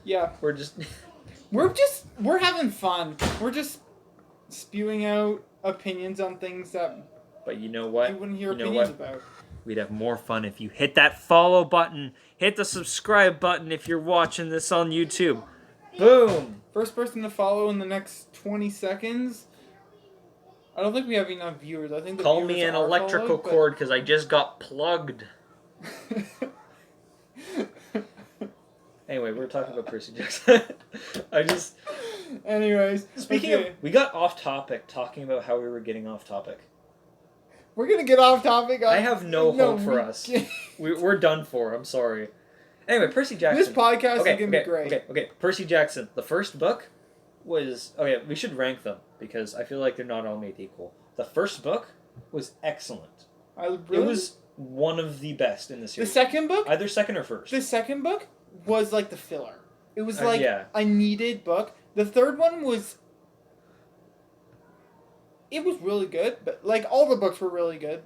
Yeah. We're having fun. We're just spewing out opinions on things that But you know what? You wouldn't hear opinions about. We'd have more fun if you hit that follow button. Hit the subscribe button if you're watching this on YouTube. Boom! First person to follow in the next 20 seconds I don't think we have enough viewers. I think the Call viewers me an are electrical followed, cord because I just got plugged. Anyway, we're talking about Percy Jackson. Anyways, Speaking of, we got off topic talking about how we were getting off topic. We're gonna get off topic. I have no hope for us. We're done for. I'm sorry. Anyway, Percy Jackson. This podcast is gonna be great. Okay. Percy Jackson. The first book was we should rank them because I feel like they're not all made equal. The first book was excellent. It was one of the best in the series. The second book, either second or first. The second book was like the filler. It was like a needed book. The third one was. It was really good, but like all the books were really good.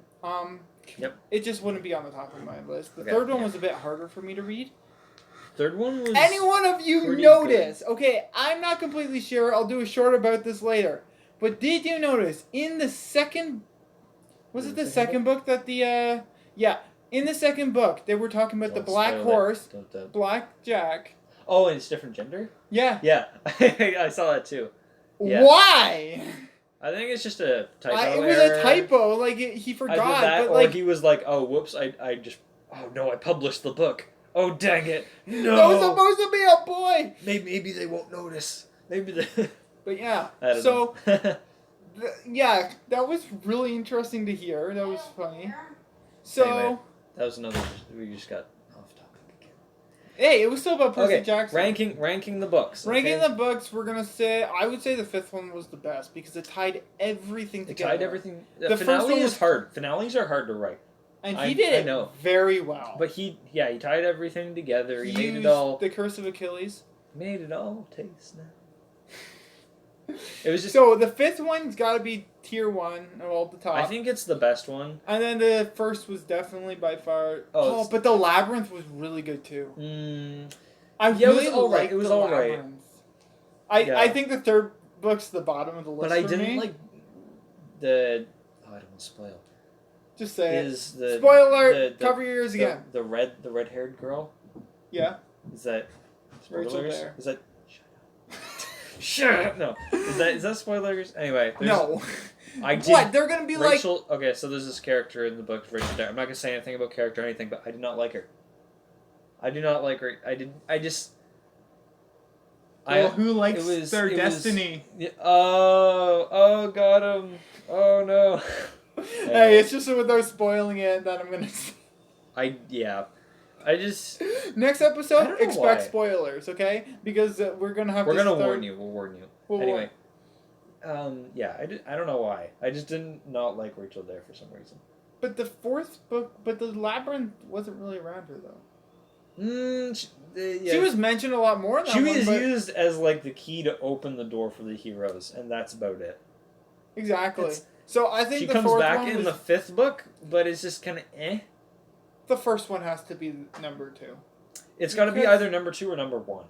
Yep. It just wouldn't be on the top of my list. The third one was a bit harder for me to read. Third one was. Any one of you notice? Good. Okay, I'm not completely sure. I'll do a short about this later. But did you notice in the second? Was it the second book that the in the second book they were talking about the black horse, Black Jack. Oh, and it's different gender? Yeah. Yeah, I saw that too. Yeah. Why? I think it's just a typo. It was a typo. Like he forgot. That, but or like he was like, "Oh, whoops! I published the book. Oh, dang it! No, that was supposed to be a boy. Maybe they won't notice. Maybe they." But yeah. I don't know. That was really interesting to hear. That was funny. So anyway, that was another. We just got off topic again. Hey, it was still about Percy Jackson. Ranking the books. Ranking the books, we're gonna say I would say the fifth one was the best because it tied everything together. It tied everything. The finale is hard. Finales are hard to write. And he did it very well. But he tied everything together. He made used it all. The Curse of Achilles. Made it all taste nice. It was just so the fifth one's got to be tier 1 of all the top. I think it's the best one. And then the first was definitely by far. But the Labyrinth was really good too. I really it was all right. It was all right. I think the third book's the bottom of the list. But I didn't like the. Oh, I don't want to spoil. Just say is it. Spoiler! Cover your ears again. The red-haired girl. Yeah. Is that spoilers? Rachel Bear. Is that? Shut up! No. Is that spoilers? Anyway. No. I did. What? They're gonna be Rachel. Okay, so there's this character in the book, Rachel Bear. I'm not gonna say anything about character or anything, but I did not like her. I do not like her. Who likes their destiny? Oh, got him. Oh no. Hey, it's just without spoiling it that I'm gonna say. Next episode, expect spoilers, okay? Because we're gonna have. We're gonna warn you. We'll warn you. Anyway. I don't know why. I just did not like Rachel there for some reason. But the fourth book, the Labyrinth wasn't really around her though. She was mentioned a lot more. She was used as like the key to open the door for the heroes, and that's about it. Exactly. So I think she comes back in the fifth book, but it's just kind of eh. The first one has to be number 2. It's got to be either number 2 or number 1.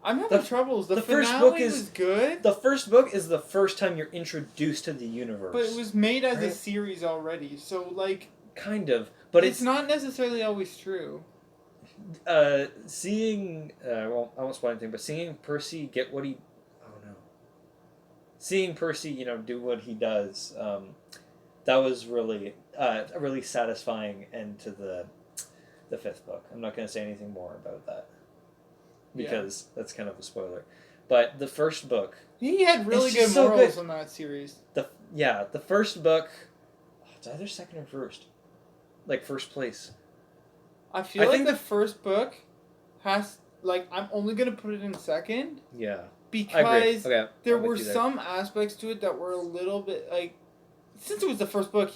I'm having troubles. The first book was good. The first book is the first time you're introduced to the universe. But it was made as a series already, so like. Kind of, but it's not necessarily always true. Seeing, I won't spoil anything, but seeing Percy get what he. Seeing Percy, do what he does, that was really a really satisfying end to the fifth book. I'm not going to say anything more about that because that's kind of a spoiler. But the first book, he had really good morals in that series. The first book, it's either second or first, like first place. I feel like the first book has I'm only going to put it in second. Yeah. Because there were some aspects to it that were a little bit since it was the first book,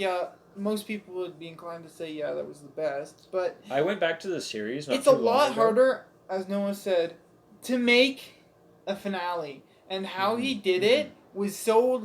most people would be inclined to say that was the best. But I went back to the series. It's a lot harder, as Noah said, to make a finale, and how he did it was so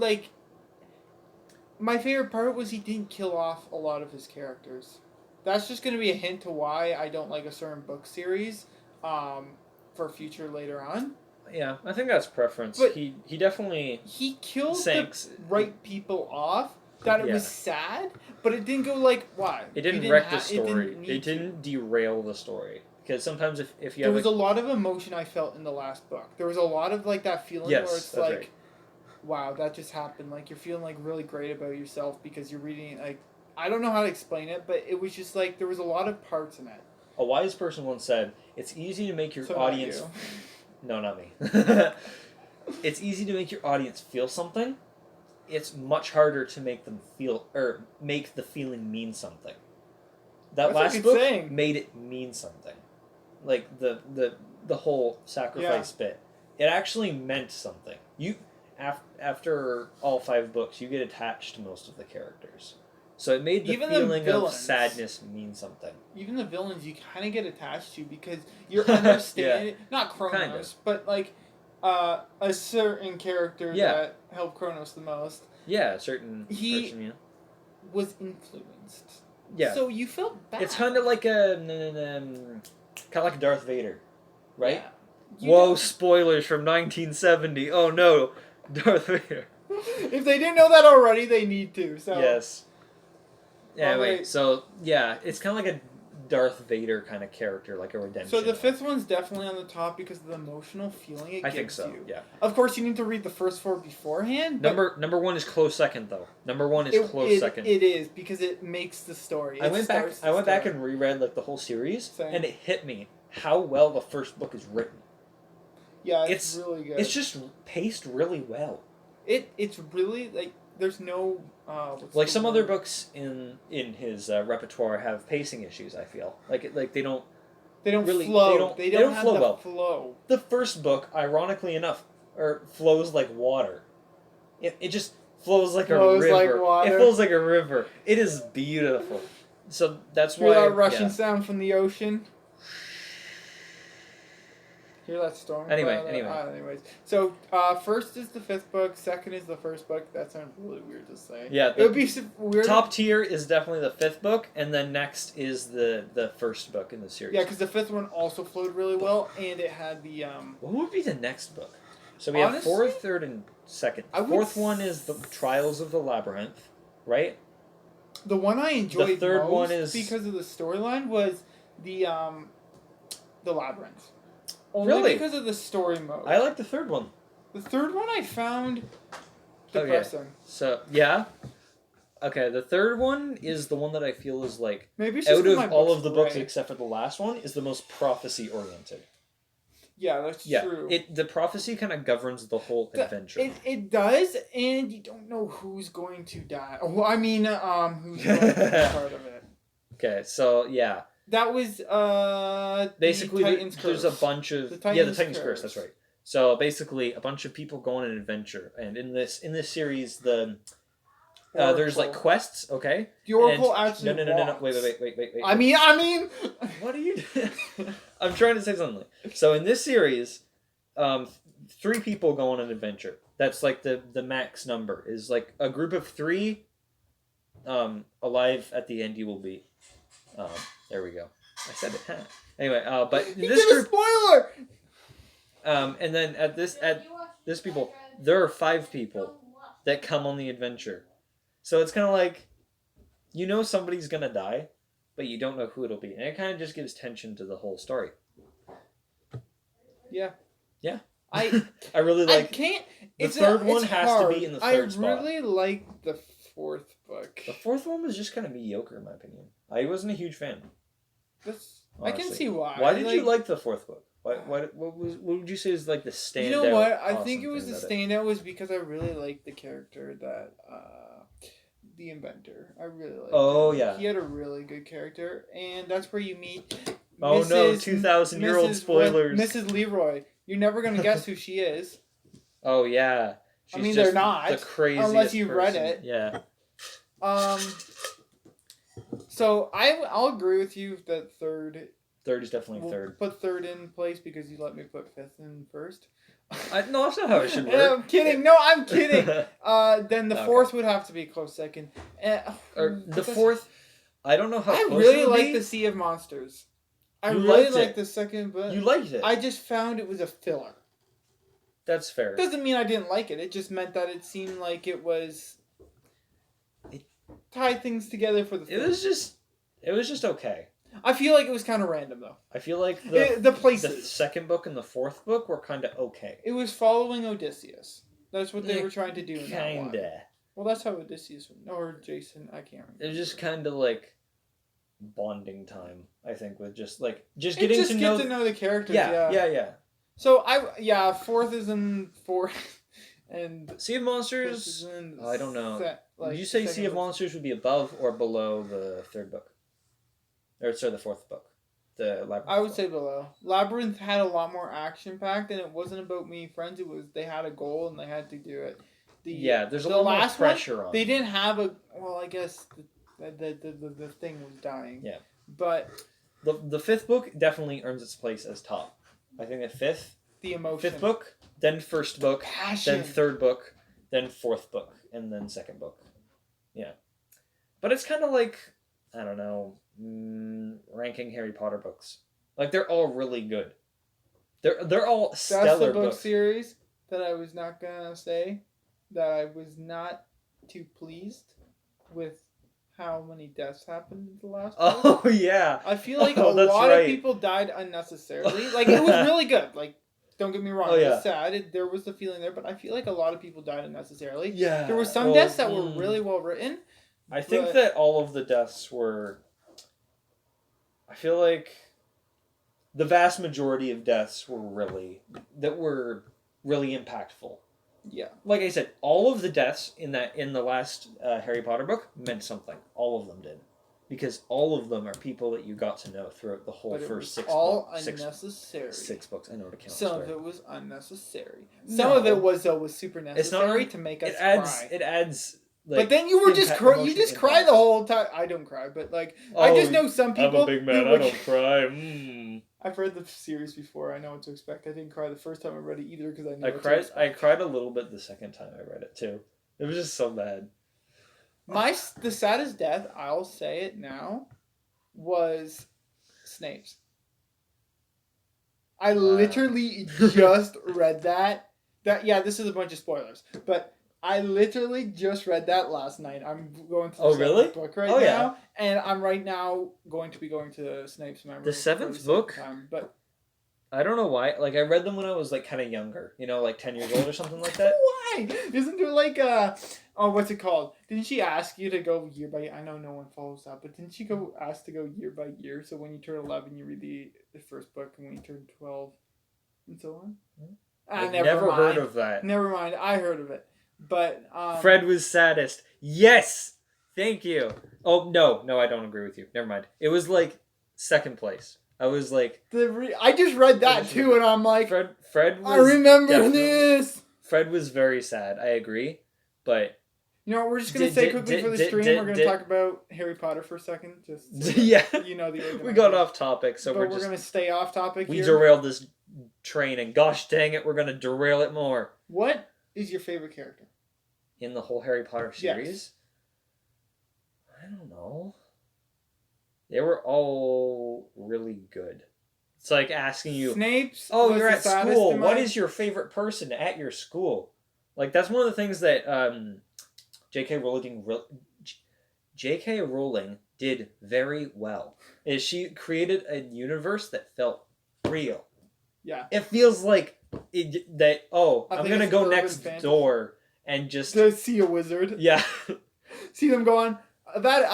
my favorite part was he didn't kill off a lot of his characters. That's just going to be a hint to why I don't like a certain book series for future later on. Yeah, I think that's preference. But he definitely killed the right people off. That it was sad, but it didn't go why? It didn't wreck the story. It didn't derail the story. Because sometimes if you there was a lot of emotion I felt in the last book. There was a lot of that feeling where it's wow, that just happened. Like, you're feeling, like, really great about yourself because you're reading, like, I don't know how to explain it, but it was just, like, there was a lot of parts in it. A wise person once said, it's easy to make your So audience... not No, not me. It's easy to make your audience feel something. It's much harder to make them feel, or make the feeling mean something. That That's a last good book saying. made it mean something. Like the whole sacrifice bit. It actually meant something. You after all 5 books, you get attached to most of the characters. So it made the Even the feeling of villains. sadness mean something. Even the villains you kind of get attached to because you're understanding, not Kronos, Kinda. but like a certain character that helped Kronos the most. Yeah, a certain He person, yeah. was influenced. Yeah. So you felt bad. It's kind of like like Darth Vader, right? Yeah. Whoa, spoilers from 1970. Oh no, Darth Vader. If they didn't know that already, they need to. So Yes. Yeah, Oh, wait. wait. So, yeah, it's kind of like a Darth Vader kind of character, like a redemption. So the 5th one's definitely on the top because of the emotional feeling it gives I think so, you. yeah. Of course, you need to read the first 4 beforehand. But Number 1 is close second, though. Number 1 is close second. It is because it makes the story. I went back and reread like the whole series, Same. and it hit me how well the first book is written. Yeah, it's really good. It's just paced really well. It's really like there's no like some other books in his repertoire have pacing issues. I feel like they don't really flow. They don't have flow the well. flow. The first book, ironically enough, flows like water. It just flows like a river. Like water. It flows like a river. It is beautiful. So that's why. Hear that rushing sound from the ocean? Hear that storm? Anyways. So, first is the 5th book, second is the first book. That sounds really weird to say. Yeah. It would be weird. Top tier is definitely the 5th book, and then next is the first book in the series. Yeah, because the 5th one also flowed really well, and it had the... What would be the next book? So we have 4th, 3rd, and 2nd. The 4th one is the Trials of the Labyrinth, right? The one I enjoyed the 3rd most one is... because of the storyline was the Labyrinth. Only Really? because of the story mode. I like the 3rd one. The 3rd one I found depressing. So, yeah. Okay, the 3rd one is the one that I feel is like, maybe out of all of the books except for the last one, is the most prophecy-oriented. Yeah, that's true. The prophecy kind of governs the whole adventure. It does, and you don't know who's going to die. Well, I mean, who's going to be part of it. Okay, so, yeah. That was, basically, the Titan's there's Curse. a bunch of... The Titan's Curse, that's right. So, basically, a bunch of people go on an adventure, and in this series, there's, like, quests, okay? The Oracle actually No, wait. I mean... What are you doing? I'm trying to say something. So, in this series, 3 people go on an adventure. That's, like, the max number, is, like, a group of 3 alive at the end you will be. There we go. I said it. Anyway, but in this group, spoiler. And then at this people, there are 5 people that come on the adventure. So it's kind of like, somebody's gonna die, but you don't know who it'll be, and it kind of just gives tension to the whole story. Yeah. Yeah. I really like. I can't. The 3rd one has to be in the 3rd spot. I really like the 4th book. The 4th one was just kind of mediocre in my opinion. I wasn't a huge fan. I can see why. Why did you like the 4th book? What would you say is like the standout? You know what? I think it was the standout was because I really liked the character that the inventor. I really liked him. Yeah. He had a really good character, and that's where you meet. Oh no! 2,000-year-old spoilers. Mrs. Leroy. You're never gonna guess who she is. Oh yeah. She's they're not. The craziest unless you read it. Yeah. So I'll agree with you that 3rd. 3rd is definitely 3rd. Put 3rd in place because you let me put 5th in first. No, that's not how it should work. I'm kidding. No, I'm kidding. Then the 4th would have to be close second. Or the 4th, I don't know how. I really like the Sea of Monsters. I really like the 2nd book. You liked it. I just found it was a filler. That's fair. Doesn't mean I didn't like it. It just meant that it seemed like it tied things together for the film. It was just okay. I feel like it was kind of random though. I feel like the places. The 2nd book and the 4th book were kind of okay. It was following Odysseus. That's what they were trying to do in that one. Kinda. Well, that's how Odysseus or Jason. I can't remember. It was just kind of like bonding time. I think with just getting to know the characters. Yeah. So fourth is in four, and Sea of Monsters. I don't know. Would you say Sea of Monsters would be above or below the third book? Or sorry, the fourth book. The Labyrinth. I would say below. Labyrinth had a lot more action packed, and it wasn't about meeting friends. It was they had a goal and they had to do it. There's a lot more pressure on. They didn't have a. Well, I guess the thing was dying. Yeah. But the fifth book definitely earns its place as top. I think the emotion. Fifth book, then first book, passion. Then third book, then fourth book, and then second book. Yeah. But it's kind of like, I don't know, ranking Harry Potter books. Like, they're all really good. They're all stellar books. That's the book series that I was not going to say, that I was not too pleased with how many deaths happened in the last book. Oh, yeah. I feel like a lot of people died unnecessarily. Like, it was really good. Like, don't get me wrong. It was sad. There was the feeling there, but I feel like a lot of people died unnecessarily. Yeah. There were some deaths that were really well written. I think that all of the deaths were... I feel like the vast majority of deaths were really impactful. Yeah. Like I said, all of the deaths in the last Harry Potter book meant something. All of them did. Because all of them are people that you got to know throughout the whole first 6 books. All unnecessary. 6 books. I know to count. Some of it was unnecessary. Some of it was super necessary. It's not, to make us cry. It adds... Like, but then you were just you just cry the whole time. I don't cry, but like I just know some people. I'm a big man. I don't cry. I've read the series before. I know what to expect. I didn't cry the first time I read it either because I knew. I cried a little bit the second time I read it too. It was just so bad. The saddest death, I'll say it now, was Snape's. I literally just read that. This is a bunch of spoilers, but. I literally just read that last night. I'm going through the seventh book right now, and I'm right now going to be going to Snape's Mangrove. The seventh book? But I don't know why. Like, I read them when I was, like, kind of younger. You know, like 10 years old or something like that. Why? Isn't there, like, what's it called? Didn't she ask you to go year by year? I know no one follows that, but didn't she ask to go year by year? So when you turn 11, you read the first book, and when you turn 12, and so on? I've never heard of that. Never mind. I heard of it. But Fred was saddest. Yes, thank you. Oh no, I don't agree with you. Never mind. It was like second place. I was like, I just read that too, and I'm like, Fred. Was I remember this. Fred was very sad. I agree, but you know, we're just gonna say quickly for the stream. We're gonna talk about Harry Potter for a second. Just so you know the. We got off topic, so we're gonna stay off topic. We derailed this train, and gosh dang it, we're gonna derail it more. What is your favorite character in the whole Harry Potter series? Yes. I don't know. They were all really good. It's like asking you, Snape's. Oh, you're at school. What is your favorite person at your school? Like, that's one of the things that J.K. Rowling did very well. Is she created a universe that felt real. Yeah. It feels like I'm going to go next door and just... To see a wizard. Yeah. See them going... not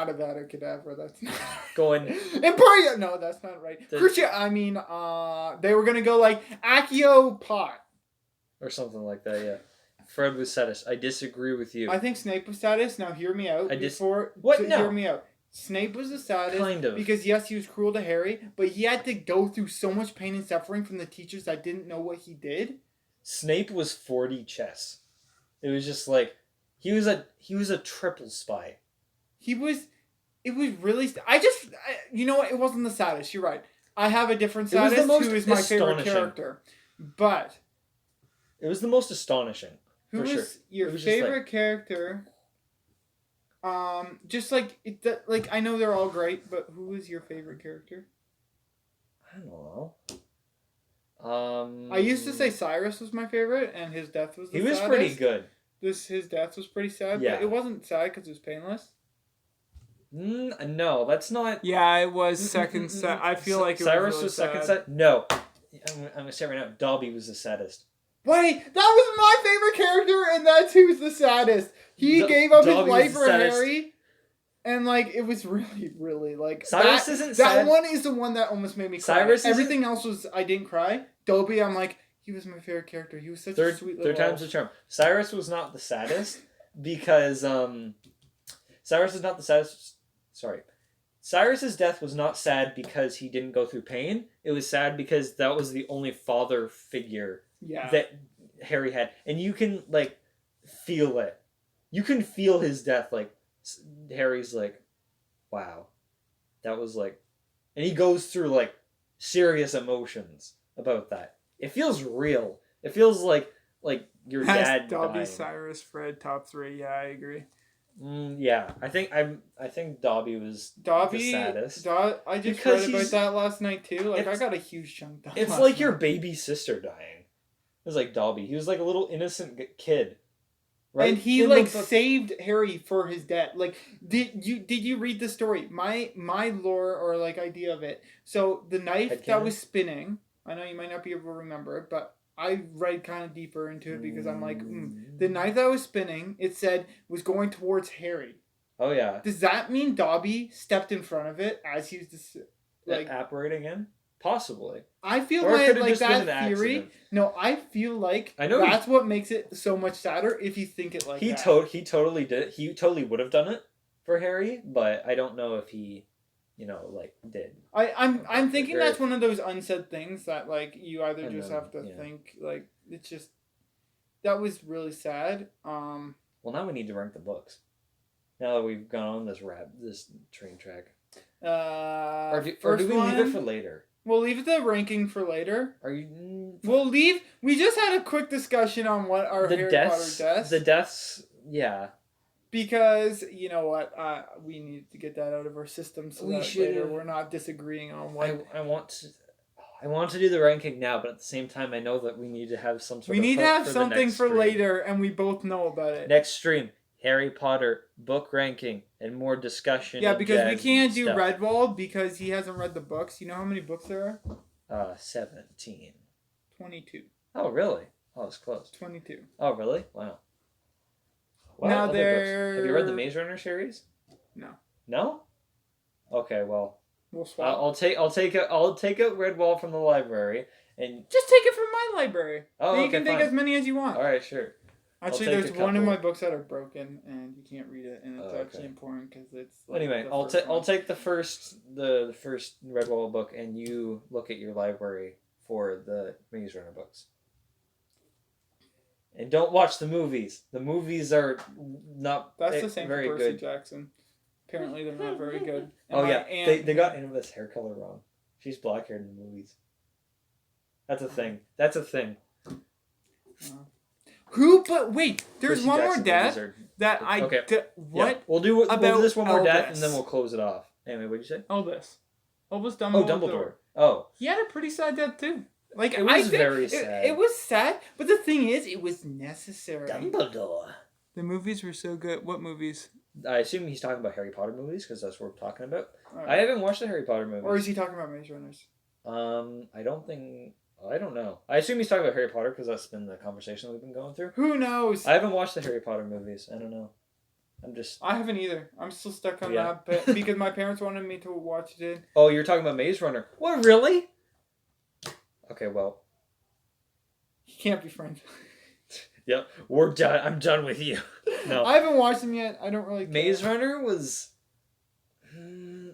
Avada Kedavra, that's not... Going... Emporia! No, that's not right. Crucia, they were going to go like Accio Pot. Or something like that, yeah. Fred was saddest. I disagree with you. I think Snape was saddest. Now hear me out. No. Hear me out. Snape was the saddest. Kind of. Because yes, he was cruel to Harry, but he had to go through so much pain and suffering from the teachers that didn't know what he did. Snape was 4D chess. It was just like he was a triple spy. It was really you know what? It wasn't the saddest. You're right. I have a different saddest who is my favorite character. But it was the most astonishing. Who is your favorite character? Just like I know they're all great, but who is your favorite character? I don't know. I used to say Cyrus was my favorite, and his death was the saddest. He was pretty good. His death was pretty sad, yeah. But it wasn't sad because it was painless. No, that's not... Yeah, it was second sad. I feel like it Cyrus was really second sad? No. I'm going to say right now, Dobby was the saddest. Wait, that was my favorite character, and that's who's the saddest. He gave up his life for Harry, and like it was really, really like Cyrus isn't sad. That one is the one that almost made me cry. Cyrus Everything else was I didn't cry. Dobby, I'm like he was my favorite character. He was such a sweet little. Third time's the charm. Cyrus was not the saddest because Cyrus is not the saddest. Sorry. Cyrus's death was not sad because he didn't go through pain. It was sad because that was the only father figure that Harry had. And you can, like, feel it. You can feel his death. Like, Harry's like, wow. That was, like... And he goes through, like, serious emotions about that. It feels real. It feels like your dad Dobby, dying. Cyrus, Fred, top 3. Yeah, I agree. Yeah, I think Dobby was the saddest. I just read about that last night too. Like I got a huge chunk done. It's like your baby sister dying. It was like Dobby. He was like a little innocent kid, right? And he saved Harry for his death. Like did you read the story? My lore or like idea of it. So the knife that was spinning. I know you might not be able to remember it, but I read kind of deeper into it because I'm like, the knife that was spinning, it said, was going towards Harry. Oh, yeah. Does that mean Dobby stepped in front of it as he was apparating in? Possibly. I feel like that theory. No, I feel like that's what makes it so much sadder if you think it like that. He totally did it. He totally would have done it for Harry, but I don't know if he... did. I'm thinking that's one of those unsaid things that like you either just have to think like it's just that was really sad. Well, now we need to rank the books. Now that we've gone on this train track. Or do we leave it for later? We'll leave the ranking for later. Are you? We'll leave. We just had a quick discussion on what our Harry Potter deaths. The deaths, yeah. Because you know what, we need to get that out of our system so that later we're not disagreeing on what. I want to do the ranking now, but at the same time, I know that we need to have some sort. We need to have something for later, and we both know about it. Next stream, Harry Potter book ranking and more discussion. Yeah, because we can't do Redwald because he hasn't read the books. You know how many books there are? 17. 22. Oh really? Oh, it's close. 22. Oh really? Wow. Now Have you read the Maze Runner series? No. No? Okay, well, we'll swap. I'll take out Redwall from the library and just take it from my library. Oh, then you okay, can take as many as you want. All right, sure. Actually, there's one of my books that are broken and you can't read it, and it's actually important because it's. Like anyway, I'll take the first Redwall book, and you look at your library for the Maze Runner books. And don't watch the movies. The movies are not That's the same very for Percy good. Jackson. Apparently, they're not very good. And they got Annabeth's hair color wrong. She's black haired in the movies. That's a thing. Who? But wait, there's Percy one Jackson more death that I. Okay. What? Yeah. We'll do this one more death, and then we'll close it off. Anyway, what'd you say? Albus Dumbledore. Oh, Dumbledore. Oh. He had a pretty sad death too. Like it was very sad. It was sad, but the thing is, it was necessary. Dumbledore. The movies were so good. What movies? I assume he's talking about Harry Potter movies because that's what we're talking about. Right. I haven't watched the Harry Potter movies. Or is he talking about Maze Runners? I don't know. I assume he's talking about Harry Potter because that's been the conversation we've been going through. Who knows? I haven't watched the Harry Potter movies. I don't know. I haven't either. I'm still stuck on that bit because my parents wanted me to watch it. Oh, you're talking about Maze Runner. What, really? Okay, well. You can't be friends. Yep, we're done. I'm done with you. No. I haven't watched them yet. I don't really care. Maze Runner was...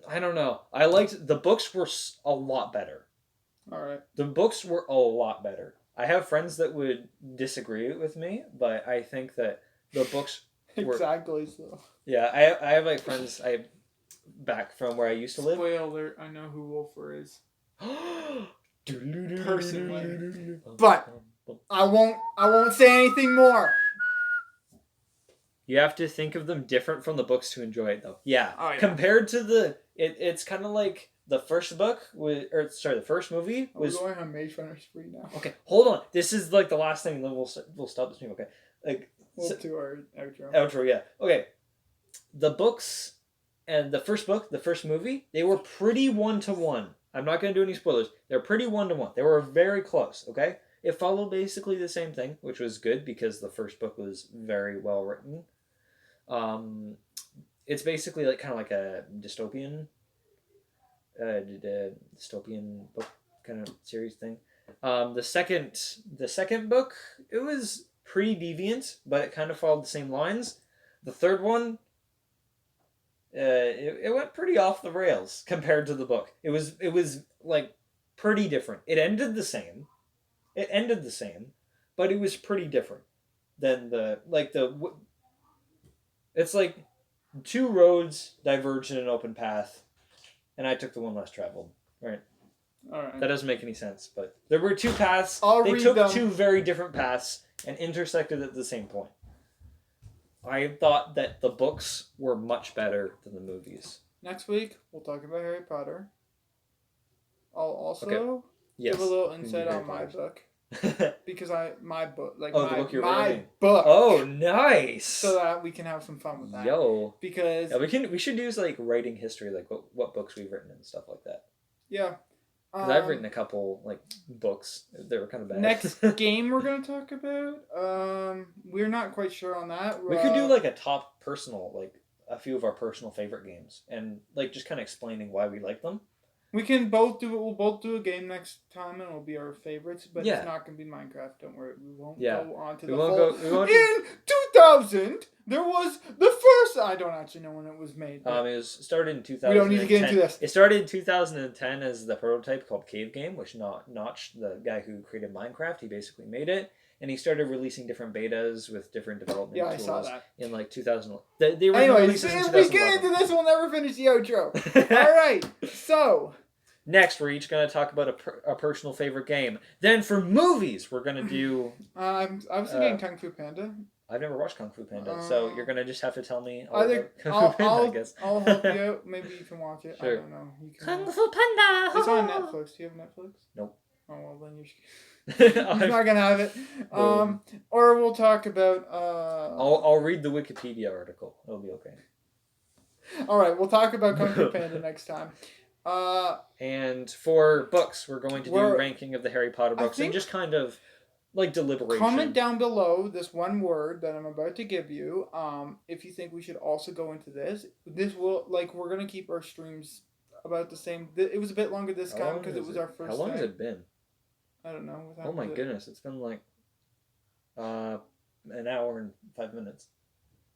I don't know. I liked... The books were a lot better. Alright. The books were a lot better. I have friends that would disagree with me, but I think that the books were... Exactly so. Yeah, I have like friends back from where I used to live. Spoiler alert, I know who Wolfer is. Personally. But I won't say anything more. You have to think of them different from the books to enjoy it though. Yeah. Oh, yeah. Compared to it's kind of like the first book the first movie was. We're going on Maze Runner spree now. Okay, hold on. This is like the last thing, and then we'll stop the stream. Okay, we'll do our outro. Outro, yeah. Okay, the books and the first book, the first movie, they were pretty 1-to-1. I'm not going to do any spoilers. They're pretty 1-to-1. They were very close. Okay, It followed basically the same thing, which was good because the first book was very well written. It's basically like kind of like a dystopian book kind of series thing. The second book, it was pretty deviant, but it kind of followed the same lines. The third one, it went pretty off the rails compared to the book. It was like pretty different. It ended the same, but it was pretty different than it's like two roads diverged in an open path, and I took the one less traveled. Right. All right. That doesn't make any sense, but there were two paths. They read took them. two very different paths and intersected at the same point. I thought that the books were much better than the movies. Next week, we'll talk about Harry Potter. I'll also Yes. give a little insight on my book. Because my book, like the book you're my writing. book. Oh, nice! So that we can have some fun with that. Yo. Because we should use like writing history, like what books we've written and stuff like that. Yeah. Because I've written a couple like books. They were kind of bad. Next game we're gonna talk about. We're not quite sure on that. We could do like a top personal, like a few of our personal favorite games, and like just kind of explaining why we like them. We can both do it. We'll both do a game next time, and it'll be our favorites. But Yeah. It's not gonna be Minecraft. Don't worry. We won't Yeah. go on to We the won't whole. go- we won't In 2000, there was the first. I don't actually know when it was made. It started in 2010. We don't need to get into this. It started in 2010 as the prototype called Cave Game, which Notch, the guy who created Minecraft, he basically made it, and he started releasing different betas with different development Yeah, I tools saw that. in like 2000. The original Anyways, releases in if we get 2011. into this, we'll never finish the outro. All right, so Next, we're each going to talk about a personal favorite game. Then for movies, we're going to do... I was thinking Kung Fu Panda. I've never watched Kung Fu Panda, so you're going to just have to tell me all Either about Kung Fu Panda, I guess. I'll help you out. Maybe you can watch it. Sure. I don't know. You can, Kung Fu Panda! It's on Netflix. Do you have Netflix? Nope. Oh, well, then you're not going to have it. No. Or we'll talk about... I'll read the Wikipedia article. It'll be okay. All right, we'll talk about Kung Fu Panda next time. And for books, we're going to do a ranking of the Harry Potter books and just kind of like deliberation. Comment down below this one word that I'm about to give you. If you think we should also go into this. This will we're gonna keep our streams about the same. It was a bit longer this time because it was our first. How long time. has it been? I don't know. Oh my goodness, it's been like an hour and 5 minutes.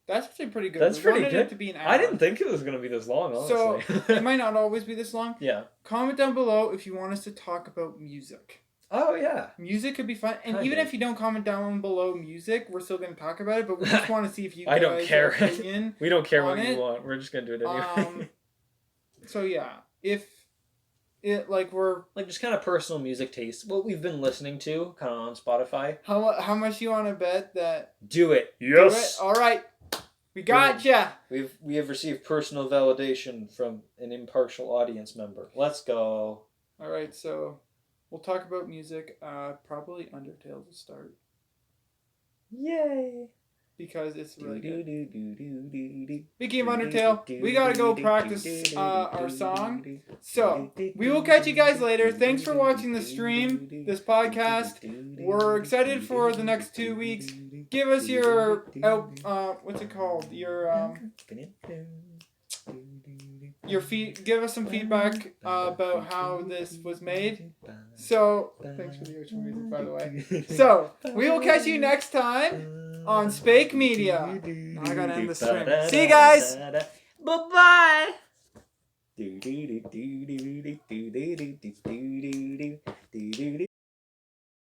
That's actually pretty good. That's pretty good. It to be an hour. I didn't think it was going to be this long, honestly. So, it might not always be this long. Yeah. Comment down below if you want us to talk about music. Oh, yeah. Music could be fun. And Kind even of. if you don't comment down below music, we're still going to talk about it. But we just want to see if you guys I don't care. opinion We don't care on what it. you want. We're just going to do it anyway. So, yeah. If it, we're... just kind of personal music taste. What we've been listening to, kind of on Spotify. How much you want to bet that... Do it. Yes. Do it? All right. We gotcha. We have received personal validation from an impartial audience member. Let's go. All right, so we'll talk about music. Probably Undertale to start. Yay! Because it's really good. Speaking of Undertale, we gotta go practice our song. So we will catch you guys later. Thanks for watching the stream, this podcast. We're excited for the next 2 weeks. Give us your what's it called? Give us some feedback about how this was made. So thanks for the outro music, by the way. So we will catch you next time on Spake Media. Now I gotta end the stream. See you guys. Bye bye.